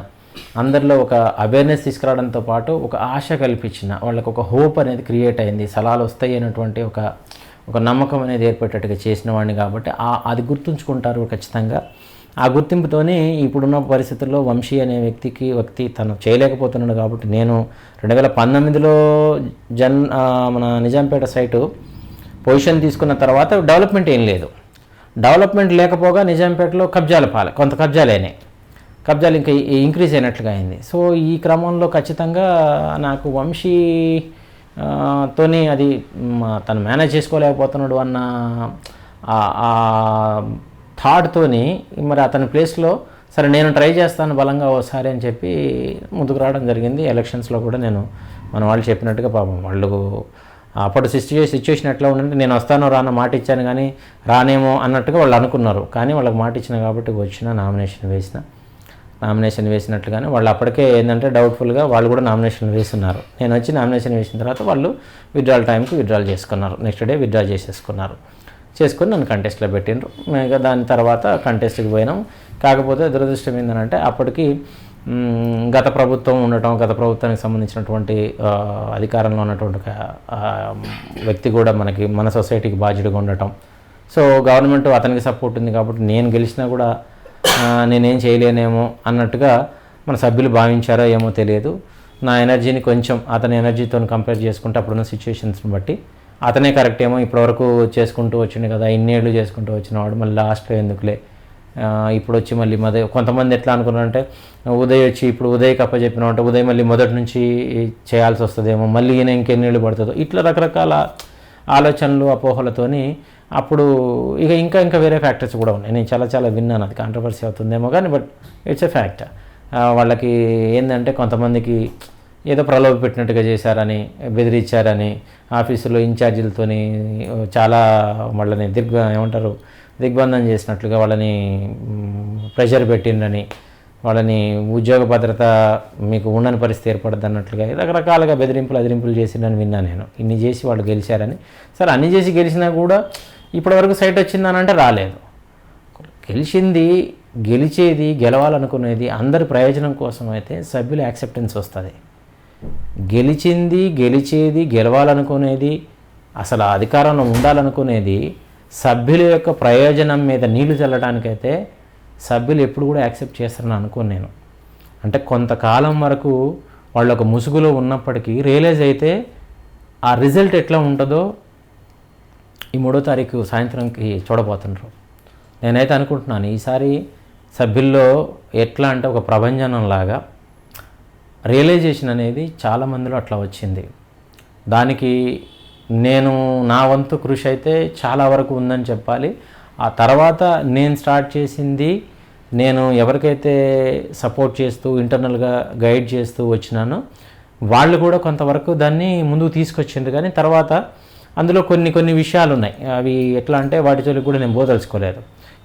అందరిలో ఒక అవేర్నెస్ తీసుకురావడంతో పాటు ఒక ఆశ కల్పించిన, వాళ్ళకి ఒక హోప్ అనేది క్రియేట్ అయింది, సలహాలు వస్తాయి అనేటువంటి ఒక నమ్మకం అనేది ఏర్పడేటట్టుగా చేసిన వాడిని కాబట్టి అది గుర్తుంచుకుంటారు ఖచ్చితంగా. ఆ గుర్తింపుతోనే ఇప్పుడున్న పరిస్థితుల్లో వంశీ అనే వ్యక్తి తను చేయలేకపోతున్నాడు కాబట్టి నేను 2019లో మన నిజాంపేట సైటు పొజిషన్ తీసుకున్న తర్వాత డెవలప్మెంట్ ఏం లేదు. డెవలప్మెంట్ లేకపోగా నిజాంపేటలో కొంత కబ్జాలు ఇంకా ఇంక్రీజ్ అయినట్లుగా అయింది. సో ఈ క్రమంలో ఖచ్చితంగా నాకు వంశీ తోని అది తను మేనేజ్ చేసుకోలేకపోతున్నాడు అన్న థాట్తోని మరి అతని ప్లేస్లో సరే నేను ట్రై చేస్తాను బలంగా ఓసారి అని చెప్పి ముందుకు రావడం జరిగింది. ఎలక్షన్స్లో కూడా మన వాళ్ళు చెప్పినట్టుగా పాపం వాళ్ళు అప్పుడు సిచ్యువేషన్ ఎట్లా ఉందంటే నేను వస్తానో రానో మాట ఇచ్చాను కానీ రానేమో అన్నట్టుగా వాళ్ళు అనుకున్నారు. కానీ వాళ్ళకి మాట ఇచ్చిన కాబట్టి వచ్చిన నామినేషన్ వేసినట్లుగానే వాళ్ళు అప్పటికే ఏంటంటే డౌట్ఫుల్గా వాళ్ళు కూడా నామినేషన్ వేస్తున్నారు. నేను వచ్చి నామినేషన్ వేసిన తర్వాత వాళ్ళు విత్డ్రాల్ టైంకి విత్డ్రాల్ చేసుకున్నారు, నెక్స్ట్ డే విత్డ్రా చేసుకొని నన్ను కంటెస్ట్లో పెట్టిండ్రు. ఇక దాని తర్వాత కంటెస్ట్కి పోయినాం. కాకపోతే దురదృష్టం ఏంటంటే అప్పటికి గత ప్రభుత్వానికి సంబంధించినటువంటి అధికారంలో ఉన్నటువంటి వ్యక్తి కూడా మన సొసైటీకి బాధ్యుడిగా ఉండటం. సో గవర్నమెంట్ అతనికి సపోర్ట్ ఉంది కాబట్టి నేను గెలిచినా కూడా నేనేం చేయలేనేమో అన్నట్టుగా మన సభ్యులు భావించారో ఏమో తెలియదు. నా ఎనర్జీని కొంచెం అతని ఎనర్జీతో కంపేర్ చేసుకుంటే అప్పుడున్న సిచ్యువేషన్స్ని బట్టి అతనే కరెక్ట్ ఏమో, ఇప్పటివరకు చేసుకుంటూ వచ్చింది కదా, ఇన్నేళ్ళు చేసుకుంటూ వచ్చినవాడు మళ్ళీ లాస్ట్లో ఎందుకులే ఇప్పుడు వచ్చి మళ్ళీ కొంతమంది ఎట్లా అనుకున్నారంటే ఉదయ్కి అప్పచెప్పినామంటే ఉదయ్ మళ్ళీ మొదటి నుంచి చేయాల్సి వస్తుందేమో, మళ్ళీ ఈయన ఇంకెన్నేళ్ళు పడుతుందో, ఇట్లా రకరకాల ఆలోచనలు అపోహలతోని అప్పుడు ఇంకా వేరే ఫ్యాక్టర్స్ కూడా ఉన్నాయి. నేను చాలా విన్నాను, అది కాంట్రవర్సీ అవుతుందేమో కానీ బట్ ఇట్స్ ఎ ఫ్యాక్ట్. వాళ్ళకి ఏంటంటే కొంతమందికి ఏదో ప్రలోభ పెట్టినట్టుగా చేశారని, బెదిరించారని, ఆఫీసులో ఇన్ఛార్జీలతోని చాలా వాళ్ళని దిగ్బంధం చేసినట్లుగా వాళ్ళని ప్రెషర్ పెట్టిందని, వాళ్ళని ఉద్యోగ భద్రత మీకు ఉండని పరిస్థితి ఏర్పడద్దు అన్నట్లుగా రకరకాలుగా అదిరింపులు చేసిందని విన్నా నేను. ఇన్ని చేసి వాళ్ళు గెలిచారని. సరే అన్ని చేసి గెలిచినా కూడా ఇప్పటివరకు సైట్ వచ్చిందనంటే రాలేదు. గెలిచేది గెలవాలనుకునేది అందరి ప్రయోజనం కోసం అయితే సభ్యుల యాక్సెప్టెన్స్ వస్తుంది. గెలిచేది గెలవాలనుకునేది అసలు అధికారంలో ఉండాలనుకునేది సభ్యుల యొక్క ప్రయోజనం మీద నీళ్లు చల్లడానికైతే సభ్యులు ఎప్పుడు కూడా యాక్సెప్ట్ చేస్తారని అనుకోను నేను. అంటే కొంతకాలం వరకు వాళ్ళు ఒక ముసుగులో ఉన్నప్పటికీ రియలైజ్ అయితే ఆ రిజల్ట్ ఎట్లా ఉంటుందో ఈ 3వ తారీఖు సాయంత్రంకి చూడబోతున్నారు. నేనైతే అనుకుంటున్నాను ఈసారి సభ్యుల్లో ఎట్లా అంటే ఒక ప్రభంజనంలాగా రియలైజేషన్ అనేది చాలామందిలో అట్లా వచ్చింది. దానికి నేను నా వంతు కృషి అయితే చాలా వరకు ఉందని చెప్పాలి. ఆ తర్వాత నేను స్టార్ట్ చేసింది, నేను ఎవరికైతే సపోర్ట్ చేస్తూ ఇంటర్నల్గా గైడ్ చేస్తూ వచ్చినానో వాళ్ళు కూడా కొంతవరకు దాన్ని ముందుకు తీసుకొచ్చిండ్రు. కానీ తర్వాత అందులో కొన్ని విషయాలు ఉన్నాయి. అవి ఎట్లా అంటే వాటి జోలికి కూడా నేను పోదలుచుకోలేదు.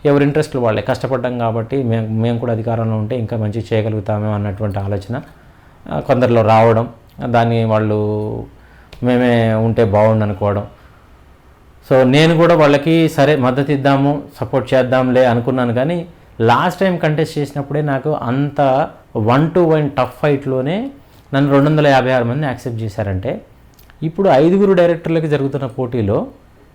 ఎవరి ఇంట్రెస్ట్లు వాళ్ళే, కష్టపడ్డాం కాబట్టి మేము కూడా అధికారంలో ఉంటే ఇంకా మంచిగా చేయగలుగుతామేమో అన్నటువంటి ఆలోచన కొందరిలో రావడం, దాన్ని వాళ్ళు మేమే ఉంటే బాగుండు అనుకోవడం. సో నేను కూడా వాళ్ళకి సరే మద్దతు ఇద్దాము, సపోర్ట్ చేద్దాంలే అనుకున్నాను. కానీ లాస్ట్ టైం కంటెస్ట్ చేసినప్పుడే నాకు అంత 1-to-1 టఫ్ ఫైట్లోనే నన్ను 256 మంది యాక్సెప్ట్ చేశారంటే, ఇప్పుడు 5 డైరెక్టర్లకి జరుగుతున్న పోటీలో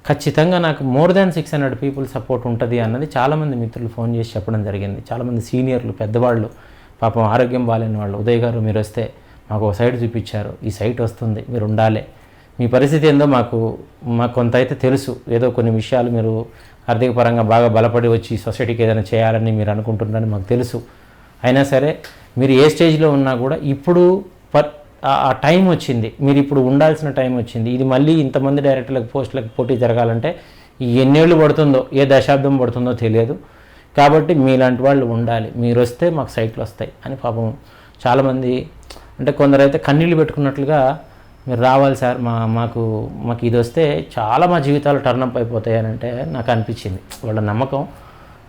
ఖచ్చితంగా నాకు మోర్ దాన్ 600 పీపుల్ సపోర్ట్ ఉంటుంది అన్నది చాలామంది మిత్రులు ఫోన్ చేసి చెప్పడం జరిగింది. చాలామంది సీనియర్లు, పెద్దవాళ్ళు, పాపం ఆరోగ్యం బాగాలేని వాళ్ళు, ఉదయ్ గారు మీరు వస్తే మాకు ఒక సైట్ చూపించారు, ఈ సైట్ వస్తుంది, మీరు ఉండాలి, మీ పరిస్థితి ఏందో మాకు కొంత అయితే తెలుసు, ఏదో కొన్ని విషయాలు మీరు ఆర్థిక పరంగా బాగా బలపడి వచ్చి సొసైటీకి ఏదైనా చేయాలని మీరు అనుకుంటున్నారని మాకు తెలుసు. అయినా సరే మీరు ఏ స్టేజ్లో ఉన్నా కూడా ఇప్పుడు ఆ టైం వచ్చింది, మీరు ఇప్పుడు ఉండాల్సిన టైం వచ్చింది. ఇది మళ్ళీ ఇంతమంది డైరెక్టర్లకు పోస్టులకు పోటీ జరగాలంటే ఎన్నేళ్ళు పడుతుందో, ఏ దశాబ్దం పడుతుందో తెలియదు. కాబట్టి మీలాంటి వాళ్ళు ఉండాలి, మీరు వస్తే మాకు సైట్లు వస్తాయి అని పాపం చాలామంది, అంటే కొందరైతే కన్నీళ్ళు పెట్టుకున్నట్లుగా మీరు రావాలి సార్, మాకు ఇది వస్తే చాలా మా జీవితాలు టర్నప్ అయిపోతాయి అని అంటే నాకు అనిపించింది. వాళ్ళ నమ్మకం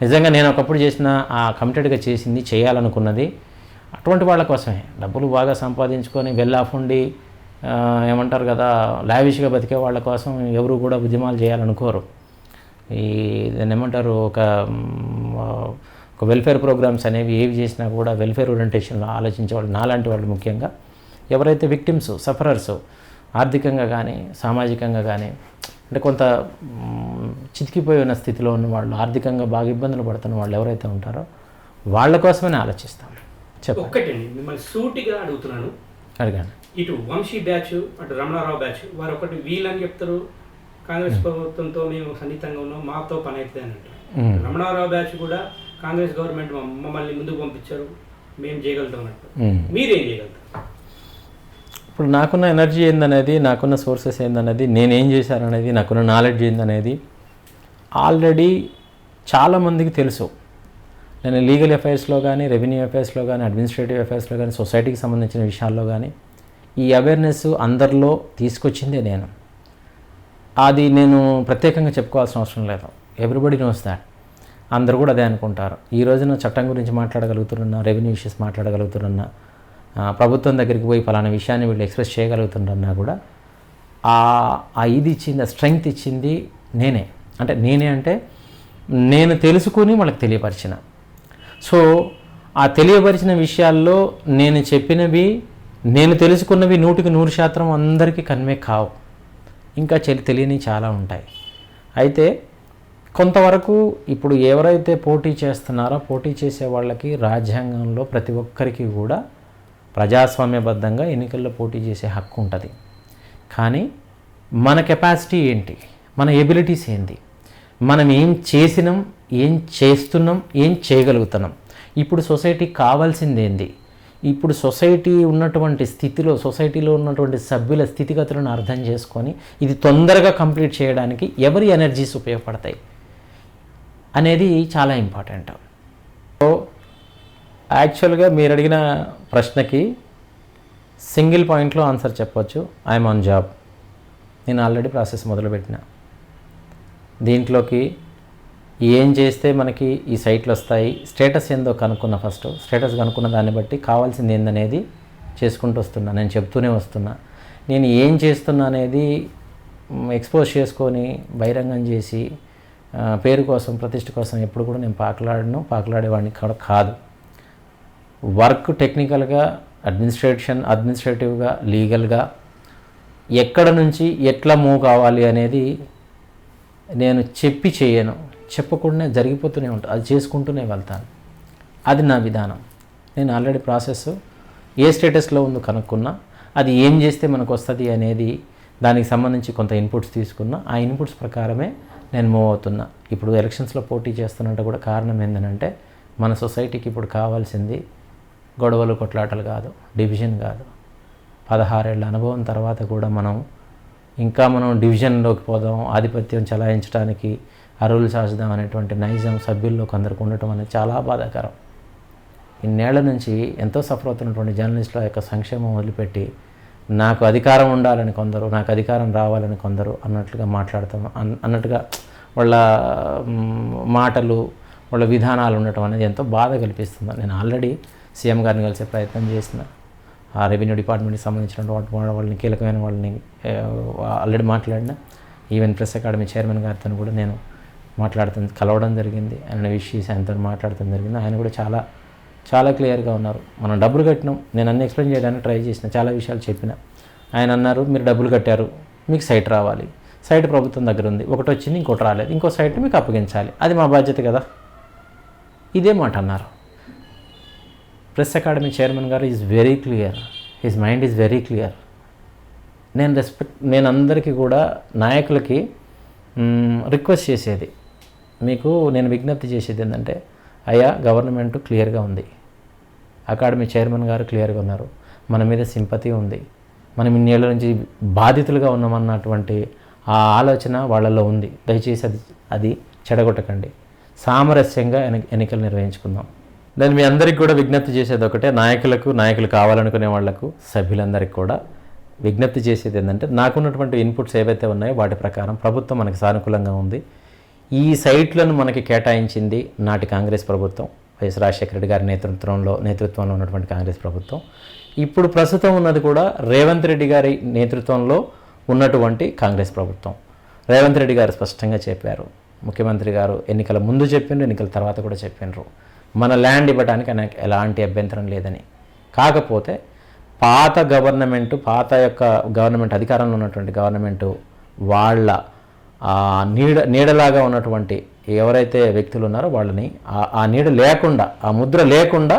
నిజంగా నేను ఒకప్పుడు చేసిన ఆ కమిటెడ్గా చేసింది, చేయాలనుకున్నది అటువంటి వాళ్ళ కోసమే. డబ్బులు బాగా సంపాదించుకొని వెల్-ఆఫ్ ఉండి ఏమంటారు కదా, లావిష్గా బతికే వాళ్ళ కోసం ఎవరు కూడా ఉద్యమాలు చేయాలనుకోరు. దాన్ని ఏమంటారు, ఒక వెల్ఫేర్ ప్రోగ్రామ్స్ అనేవి ఏవి చేసినా కూడా వెల్ఫేర్ ఓరియంటేషన్లో ఆలోచించే వాళ్ళు, నాలాంటి వాళ్ళు ముఖ్యంగా ఎవరైతే విక్టిమ్స్, సఫరర్స్, ఆర్థికంగా కానీ సామాజికంగా కానీ అంటే కొంత చితికిపోయి ఉన్న స్థితిలో ఉన్న వాళ్ళు, ఆర్థికంగా బాగా ఇబ్బందులు పడుతున్న వాళ్ళు ఎవరైతే ఉంటారో వాళ్ళ కోసమనే ఆలోచిస్తాం. ఒక్కటండి మిమ్మల్ని సూటిగా అడుగుతున్నాను, అడిగాను. ఇటు వంశీ బ్యాచ్, అటు రమణారావు బ్యాచ్, వారు ఒకటి వీళ్ళని చెప్తారు, కాంగ్రెస్ ప్రభుత్వంతో మేము సన్నిహితంగా ఉన్నాం, మాతో పని అవుతుంది అని అంటారు. రమణారావు బ్యాచ్ కూడా కాంగ్రెస్ గవర్నమెంట్ మమ్మల్ని ముందుకు పంపించారు, మేము చేయగలుగుతాం అంటారు. మీరేం చేయగలుగుతారు? ఇప్పుడు నాకున్న ఎనర్జీ ఏందనేది, నాకున్న సోర్సెస్ ఏందనేది, నేనేం చేశాననేది, నాకున్న నాలెడ్జ్ ఏందనేది ఆల్రెడీ చాలామందికి తెలుసు. నేను లీగల్ అఫైర్స్లో కానీ, రెవెన్యూ అఫైర్స్లో కానీ, అడ్మినిస్ట్రేటివ్ అఫైర్స్లో కానీ, సొసైటీకి సంబంధించిన విషయాల్లో కానీ ఈ అవేర్నెస్ అందరిలో తీసుకొచ్చిందే నేను. అది నేను ప్రత్యేకంగా చెప్పుకోవాల్సిన అవసరం లేదు. Everybody knows that. అందరూ కూడా అదే అనుకుంటారు. ఈ రోజున చట్టం గురించి మాట్లాడగలుగుతున్నా, రెవెన్యూ ఇష్యూస్ మాట్లాడగలుగుతున్నా, ప్రభుత్వం దగ్గరికి పోయి ఫలానా విషయాన్ని వీళ్ళు ఎక్స్ప్రెస్ చేయగలుగుతున్నా కూడా ఆ ఇది ఇచ్చింది, ఆ స్ట్రెంగ్త్ ఇచ్చింది నేనే. అంటే నేను తెలుసుకుని వాళ్ళకి తెలియపరిచిన. సో ఆ తెలియపరిచిన విషయాల్లో నేను చెప్పినవి, నేను తెలుసుకున్నవి 100% అందరికీ కన్వే కావు. ఇంకా తెలియని చాలా ఉంటాయి. అయితే కొంతవరకు ఇప్పుడు ఎవరైతే పోటీ చేస్తున్నారో, పోటీ చేసే వాళ్ళకి రాజ్యాంగంలో ప్రతి ఒక్కరికి కూడా ప్రజాస్వామ్యబద్ధంగా ఎన్నికల్లో పోటీ చేసే హక్కు ఉంటుంది. కానీ మన కెపాసిటీ ఏంటి, మన ఎబిలిటీస్ ఏంటి, మనం ఏం చేసినాం, ఏం చేస్తున్నాం, ఏం చేయగలుగుతున్నాం, ఇప్పుడు సొసైటీకి కావాల్సింది ఏంది, ఇప్పుడు సొసైటీ ఉన్నటువంటి స్థితిలో, సొసైటీలో ఉన్నటువంటి సభ్యుల స్థితిగతులను అర్థం చేసుకొని ఇది తొందరగా కంప్లీట్ చేయడానికి ఎవరి ఎనర్జీస్ ఉపయోగపడతాయి అనేది చాలా ఇంపార్టెంట్. సో యాక్చువల్గా మీరు అడిగిన ప్రశ్నకి సింగిల్ పాయింట్లో ఆన్సర్ చెప్పొచ్చు. I'm on job. నేను ఆల్రెడీ ప్రాసెస్ మొదలుపెట్టిన. దీంట్లోకి ఏం చేస్తే మనకి ఈ సైట్లు వస్తాయి, స్టేటస్ ఏందో కనుక్కున్నా. ఫస్ట్ స్టేటస్ కనుక్కున్న దాన్ని బట్టి కావాల్సింది ఏందనేది చేసుకుంటూ వస్తున్నా. నేను చెప్తూనే వస్తున్నా. నేను ఏం చేస్తున్నా అనేది ఎక్స్పోజ్ చేసుకొని బహిరంగం చేసి పేరు కోసం, ప్రతిష్ట కోసం ఎప్పుడు కూడా నేను పాకులాడేవాడిని కూడా కాదు. వర్క్ టెక్నికల్గా, అడ్మినిస్ట్రేటివ్గా, లీగల్గా ఎక్కడ నుంచి ఎట్లా మూవ్ కావాలి అనేది నేను చెప్పి చేయను, చెప్పకుండా జరిగిపోతూనే ఉంటుంది. అది చేసుకుంటూనే వెళ్తాను. అది నా విధానం. నేను ఆల్రెడీ ప్రాసెస్ ఏ స్టేటస్లో ఉందో కనుక్కున్నా, అది ఏం చేస్తే మనకు వస్తుంది అనేది దానికి సంబంధించి కొంత ఇన్పుట్స్ తీసుకున్నా. ఆ ఇన్పుట్స్ ప్రకారమే నేను మూవ్ అవుతున్నా. ఇప్పుడు ఎలక్షన్స్లో పోటీ చేస్తున్నట్టు కూడా కారణం ఏంటంటే మన సొసైటీకి ఇప్పుడు కావాల్సింది గొడవలు కొట్లాటలు కాదు, డివిజన్ కాదు. 16 ఏళ్ళ అనుభవం తర్వాత కూడా మనం డివిజన్లోకి పోదాం, ఆధిపత్యం చలాయించడానికి అరువులు సాచుదాం అనేటువంటి నైజం సభ్యుల్లో కొందరికి ఉండటం అనేది చాలా బాధాకరం. ఇన్నేళ్ల నుంచి ఎంతో సఫర్ అవుతున్నటువంటి జర్నలిస్టుల యొక్క సంక్షేమం వదిలిపెట్టి నాకు అధికారం ఉండాలని కొందరు, నాకు అధికారం రావాలని కొందరు అన్నట్టుగా వాళ్ళ మాటలు, వాళ్ళ విధానాలు ఉండటం అనేది ఎంతో బాధ కల్పిస్తుంది. నేను ఆల్రెడీ సీఎం గారిని కలిసే ప్రయత్నం చేసిన, ఆ రెవెన్యూ డిపార్ట్మెంట్కి సంబంధించినటువంటి వాళ్ళని, కీలకమైన వాళ్ళని ఆల్రెడీ మాట్లాడిన. ఈవెన్ ప్రెస్ అకాడమీ చైర్మన్ గారితో కూడా నేను కలవడం జరిగింది. ఆయన విషయస్ ఆయనతో మాట్లాడటం జరిగింది. ఆయన కూడా చాలా చాలా క్లియర్గా ఉన్నారు. మనం డబ్బులు కట్టినాం, నేను అన్ని ఎక్స్ప్లెయిన్ చేయడానికి ట్రై చేసిన, చాలా విషయాలు చెప్పిన. ఆయన అన్నారు, మీరు డబ్బులు కట్టారు, మీకు సైట్ రావాలి, సైట్ ప్రభుత్వం దగ్గర ఉంది, ఒకటి వచ్చింది ఇంకోటి రాలేదు, ఇంకో సైట్ మీకు అప్పగించాలి, అది మా బాధ్యత కదా, ఇదే మాట అన్నారు. ప్రెస్ అకాడమీ చైర్మన్ గారు is very clear, his mind is very clear. నేను అందరికీ కూడా నాయకులకి రిక్వెస్ట్ చేసేది, మీకు నేను విజ్ఞప్తి చేసేది ఏంటంటే, అయ్యా గవర్నమెంట్ క్లియర్గా ఉంది, అకాడమీ చైర్మన్ గారు క్లియర్గా ఉన్నారు, మన మీద సింపతి ఉంది, మనం ఇన్నేళ్ల నుంచి బాధితులుగా ఉన్నామన్నటువంటి ఆ ఆలోచన వాళ్ళల్లో ఉంది. దయచేసి అది చెడగొట్టకండి, సామరస్యంగా ఎన్నికలు నిర్వహించుకుందాం. నేను మీ అందరికీ కూడా విజ్ఞప్తి చేసేది ఒకటే, నాయకులు కావాలనుకునే వాళ్లకు, సభ్యులందరికీ కూడా విజ్ఞప్తి చేసేది ఏంటంటే, నాకున్నటువంటి ఇన్పుట్స్ ఏవైతే ఉన్నాయో వాటి ప్రకారం ప్రభుత్వం మనకి సానుకూలంగా ఉంది. ఈ సైట్లను మనకి కేటాయించింది నాటి కాంగ్రెస్ ప్రభుత్వం, వైఎస్ రాజశేఖర రెడ్డి గారి నేతృత్వంలో ఉన్నటువంటి కాంగ్రెస్ ప్రభుత్వం. ఇప్పుడు ప్రస్తుతం ఉన్నది కూడా రేవంత్ రెడ్డి గారి నేతృత్వంలో ఉన్నటువంటి కాంగ్రెస్ ప్రభుత్వం. రేవంత్ రెడ్డి గారు స్పష్టంగా చెప్పారు, ముఖ్యమంత్రి గారు ఎన్నికల ముందు చెప్పిండ్రు, ఎన్నికల తర్వాత కూడా చెప్పిండ్రు, మన ల్యాండ్ ఇవ్వడానికి నాకు ఎలాంటి అభ్యంతరం లేదని. కాకపోతే పాత గవర్నమెంట్ అధికారంలో ఉన్నటువంటి గవర్నమెంటు వాళ్ళ నీడలాగా ఉన్నటువంటి ఎవరైతే వ్యక్తులు ఉన్నారో వాళ్ళని ఆ నీడ లేకుండా, ఆ ముద్ర లేకుండా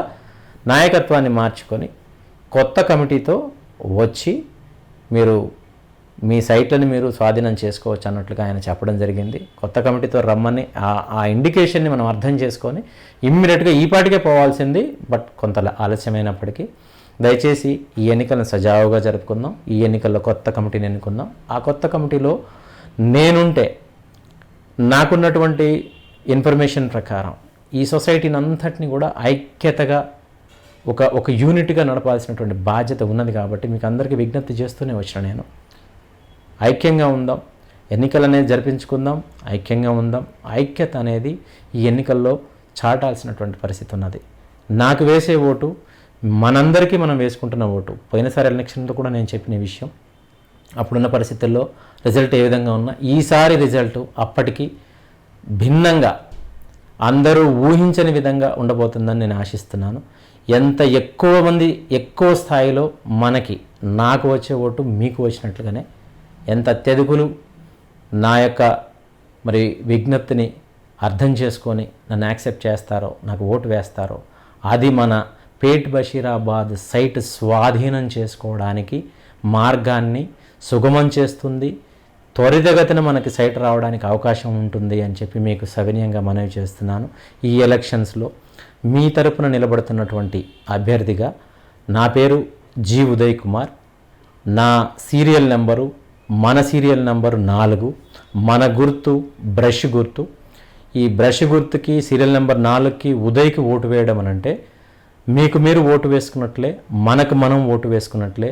నాయకత్వాన్ని మార్చుకొని కొత్త కమిటీతో వచ్చి మీరు మీ సైట్లను మీరు స్వాధీనం చేసుకోవచ్చు అన్నట్లుగా ఆయన చెప్పడం జరిగింది. కొత్త కమిటీతో రమ్మని ఆ ఇండికేషన్ని మనం అర్థం చేసుకొని ఇమ్మీడియట్గా ఈ పాటికే పోవాల్సింది, బట్ కొంత ఆలస్యమైనప్పటికీ దయచేసి ఈ ఎన్నికలను సజావుగా జరుపుకుందాం. ఈ ఎన్నికల్లో కొత్త కమిటీని ఎన్నుకుందాం. ఆ కొత్త కమిటీలో నేనుంటే నాకున్నటువంటి ఇన్ఫర్మేషన్ ప్రకారం ఈ సొసైటీని అంతటిని కూడా ఐక్యతగా ఒక యూనిట్గా నడపాల్సినటువంటి బాధ్యత ఉన్నది. కాబట్టి మీకు అందరికీ విజ్ఞప్తి చేస్తూనే వచ్చిన నేను, ఐక్యంగా ఉందాం, ఎన్నికలు అనేది జరిపించుకుందాం, ఐక్యంగా ఉందాం. ఐక్యత అనేది ఈ ఎన్నికల్లో చాటాల్సినటువంటి పరిస్థితి ఉన్నది. నాకు వేసే ఓటు మనందరికీ మనం వేసుకుంటున్న ఓటు. పోయినసారి ఎలక్షన్లో కూడా నేను చెప్పిన విషయం, అప్పుడున్న పరిస్థితుల్లో రిజల్ట్ ఏ విధంగా ఉన్నా ఈసారి రిజల్ట్ అప్పటికి భిన్నంగా అందరూ ఊహించని విధంగా ఉండబోతుందని నేను ఆశిస్తున్నాను. ఎంత ఎక్కువ మంది ఎక్కువ స్థాయిలో నాకు వచ్చే ఓటు మీకు వచ్చినట్లుగానే, ఎంత అత్యధికులు నా యొక్క విజ్ఞప్తిని అర్థం చేసుకొని నన్ను యాక్సెప్ట్ చేస్తారో, నాకు ఓటు వేస్తారో, అది మన పేట్ బషీరాబాద్ సైట్ స్వాధీనం చేసుకోవడానికి మార్గాన్ని సుగమం చేస్తుంది. త్వరితగతిన మనకి సైట్ రావడానికి అవకాశం ఉంటుంది అని చెప్పి మీకు సవినయంగా మనవి చేస్తున్నాను. ఈ ఎలక్షన్స్లో మీ తరపున నిలబడుతున్నటువంటి అభ్యర్థిగా నా పేరు జి ఉదయ్ కుమార్. నా సీరియల్ నెంబరు, మన సీరియల్ నెంబరు 4. మన గుర్తు బ్రష్ గుర్తు. ఈ బ్రష్ గుర్తుకి సీరియల్ నెంబర్ 4కి ఉదయ్కి ఓటు వేయడం అనంటే మీరు ఓటు వేసుకున్నట్లే, మనం ఓటు వేసుకున్నట్లే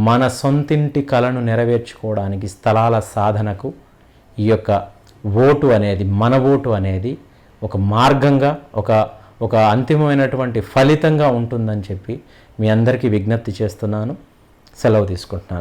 మన సొంతింటి కలను నెరవేర్చుకోవడానికి, స్థలాల సాధనకు ఈ యొక్క ఓటు అనేది, మన ఓటు అనేది ఒక మార్గంగా, ఒక అంతిమమైనటువంటి ఫలితంగా ఉంటుందని చెప్పి మీ అందరికీ విజ్ఞప్తి చేస్తున్నాను. సెలవు తీసుకుంటున్నాను.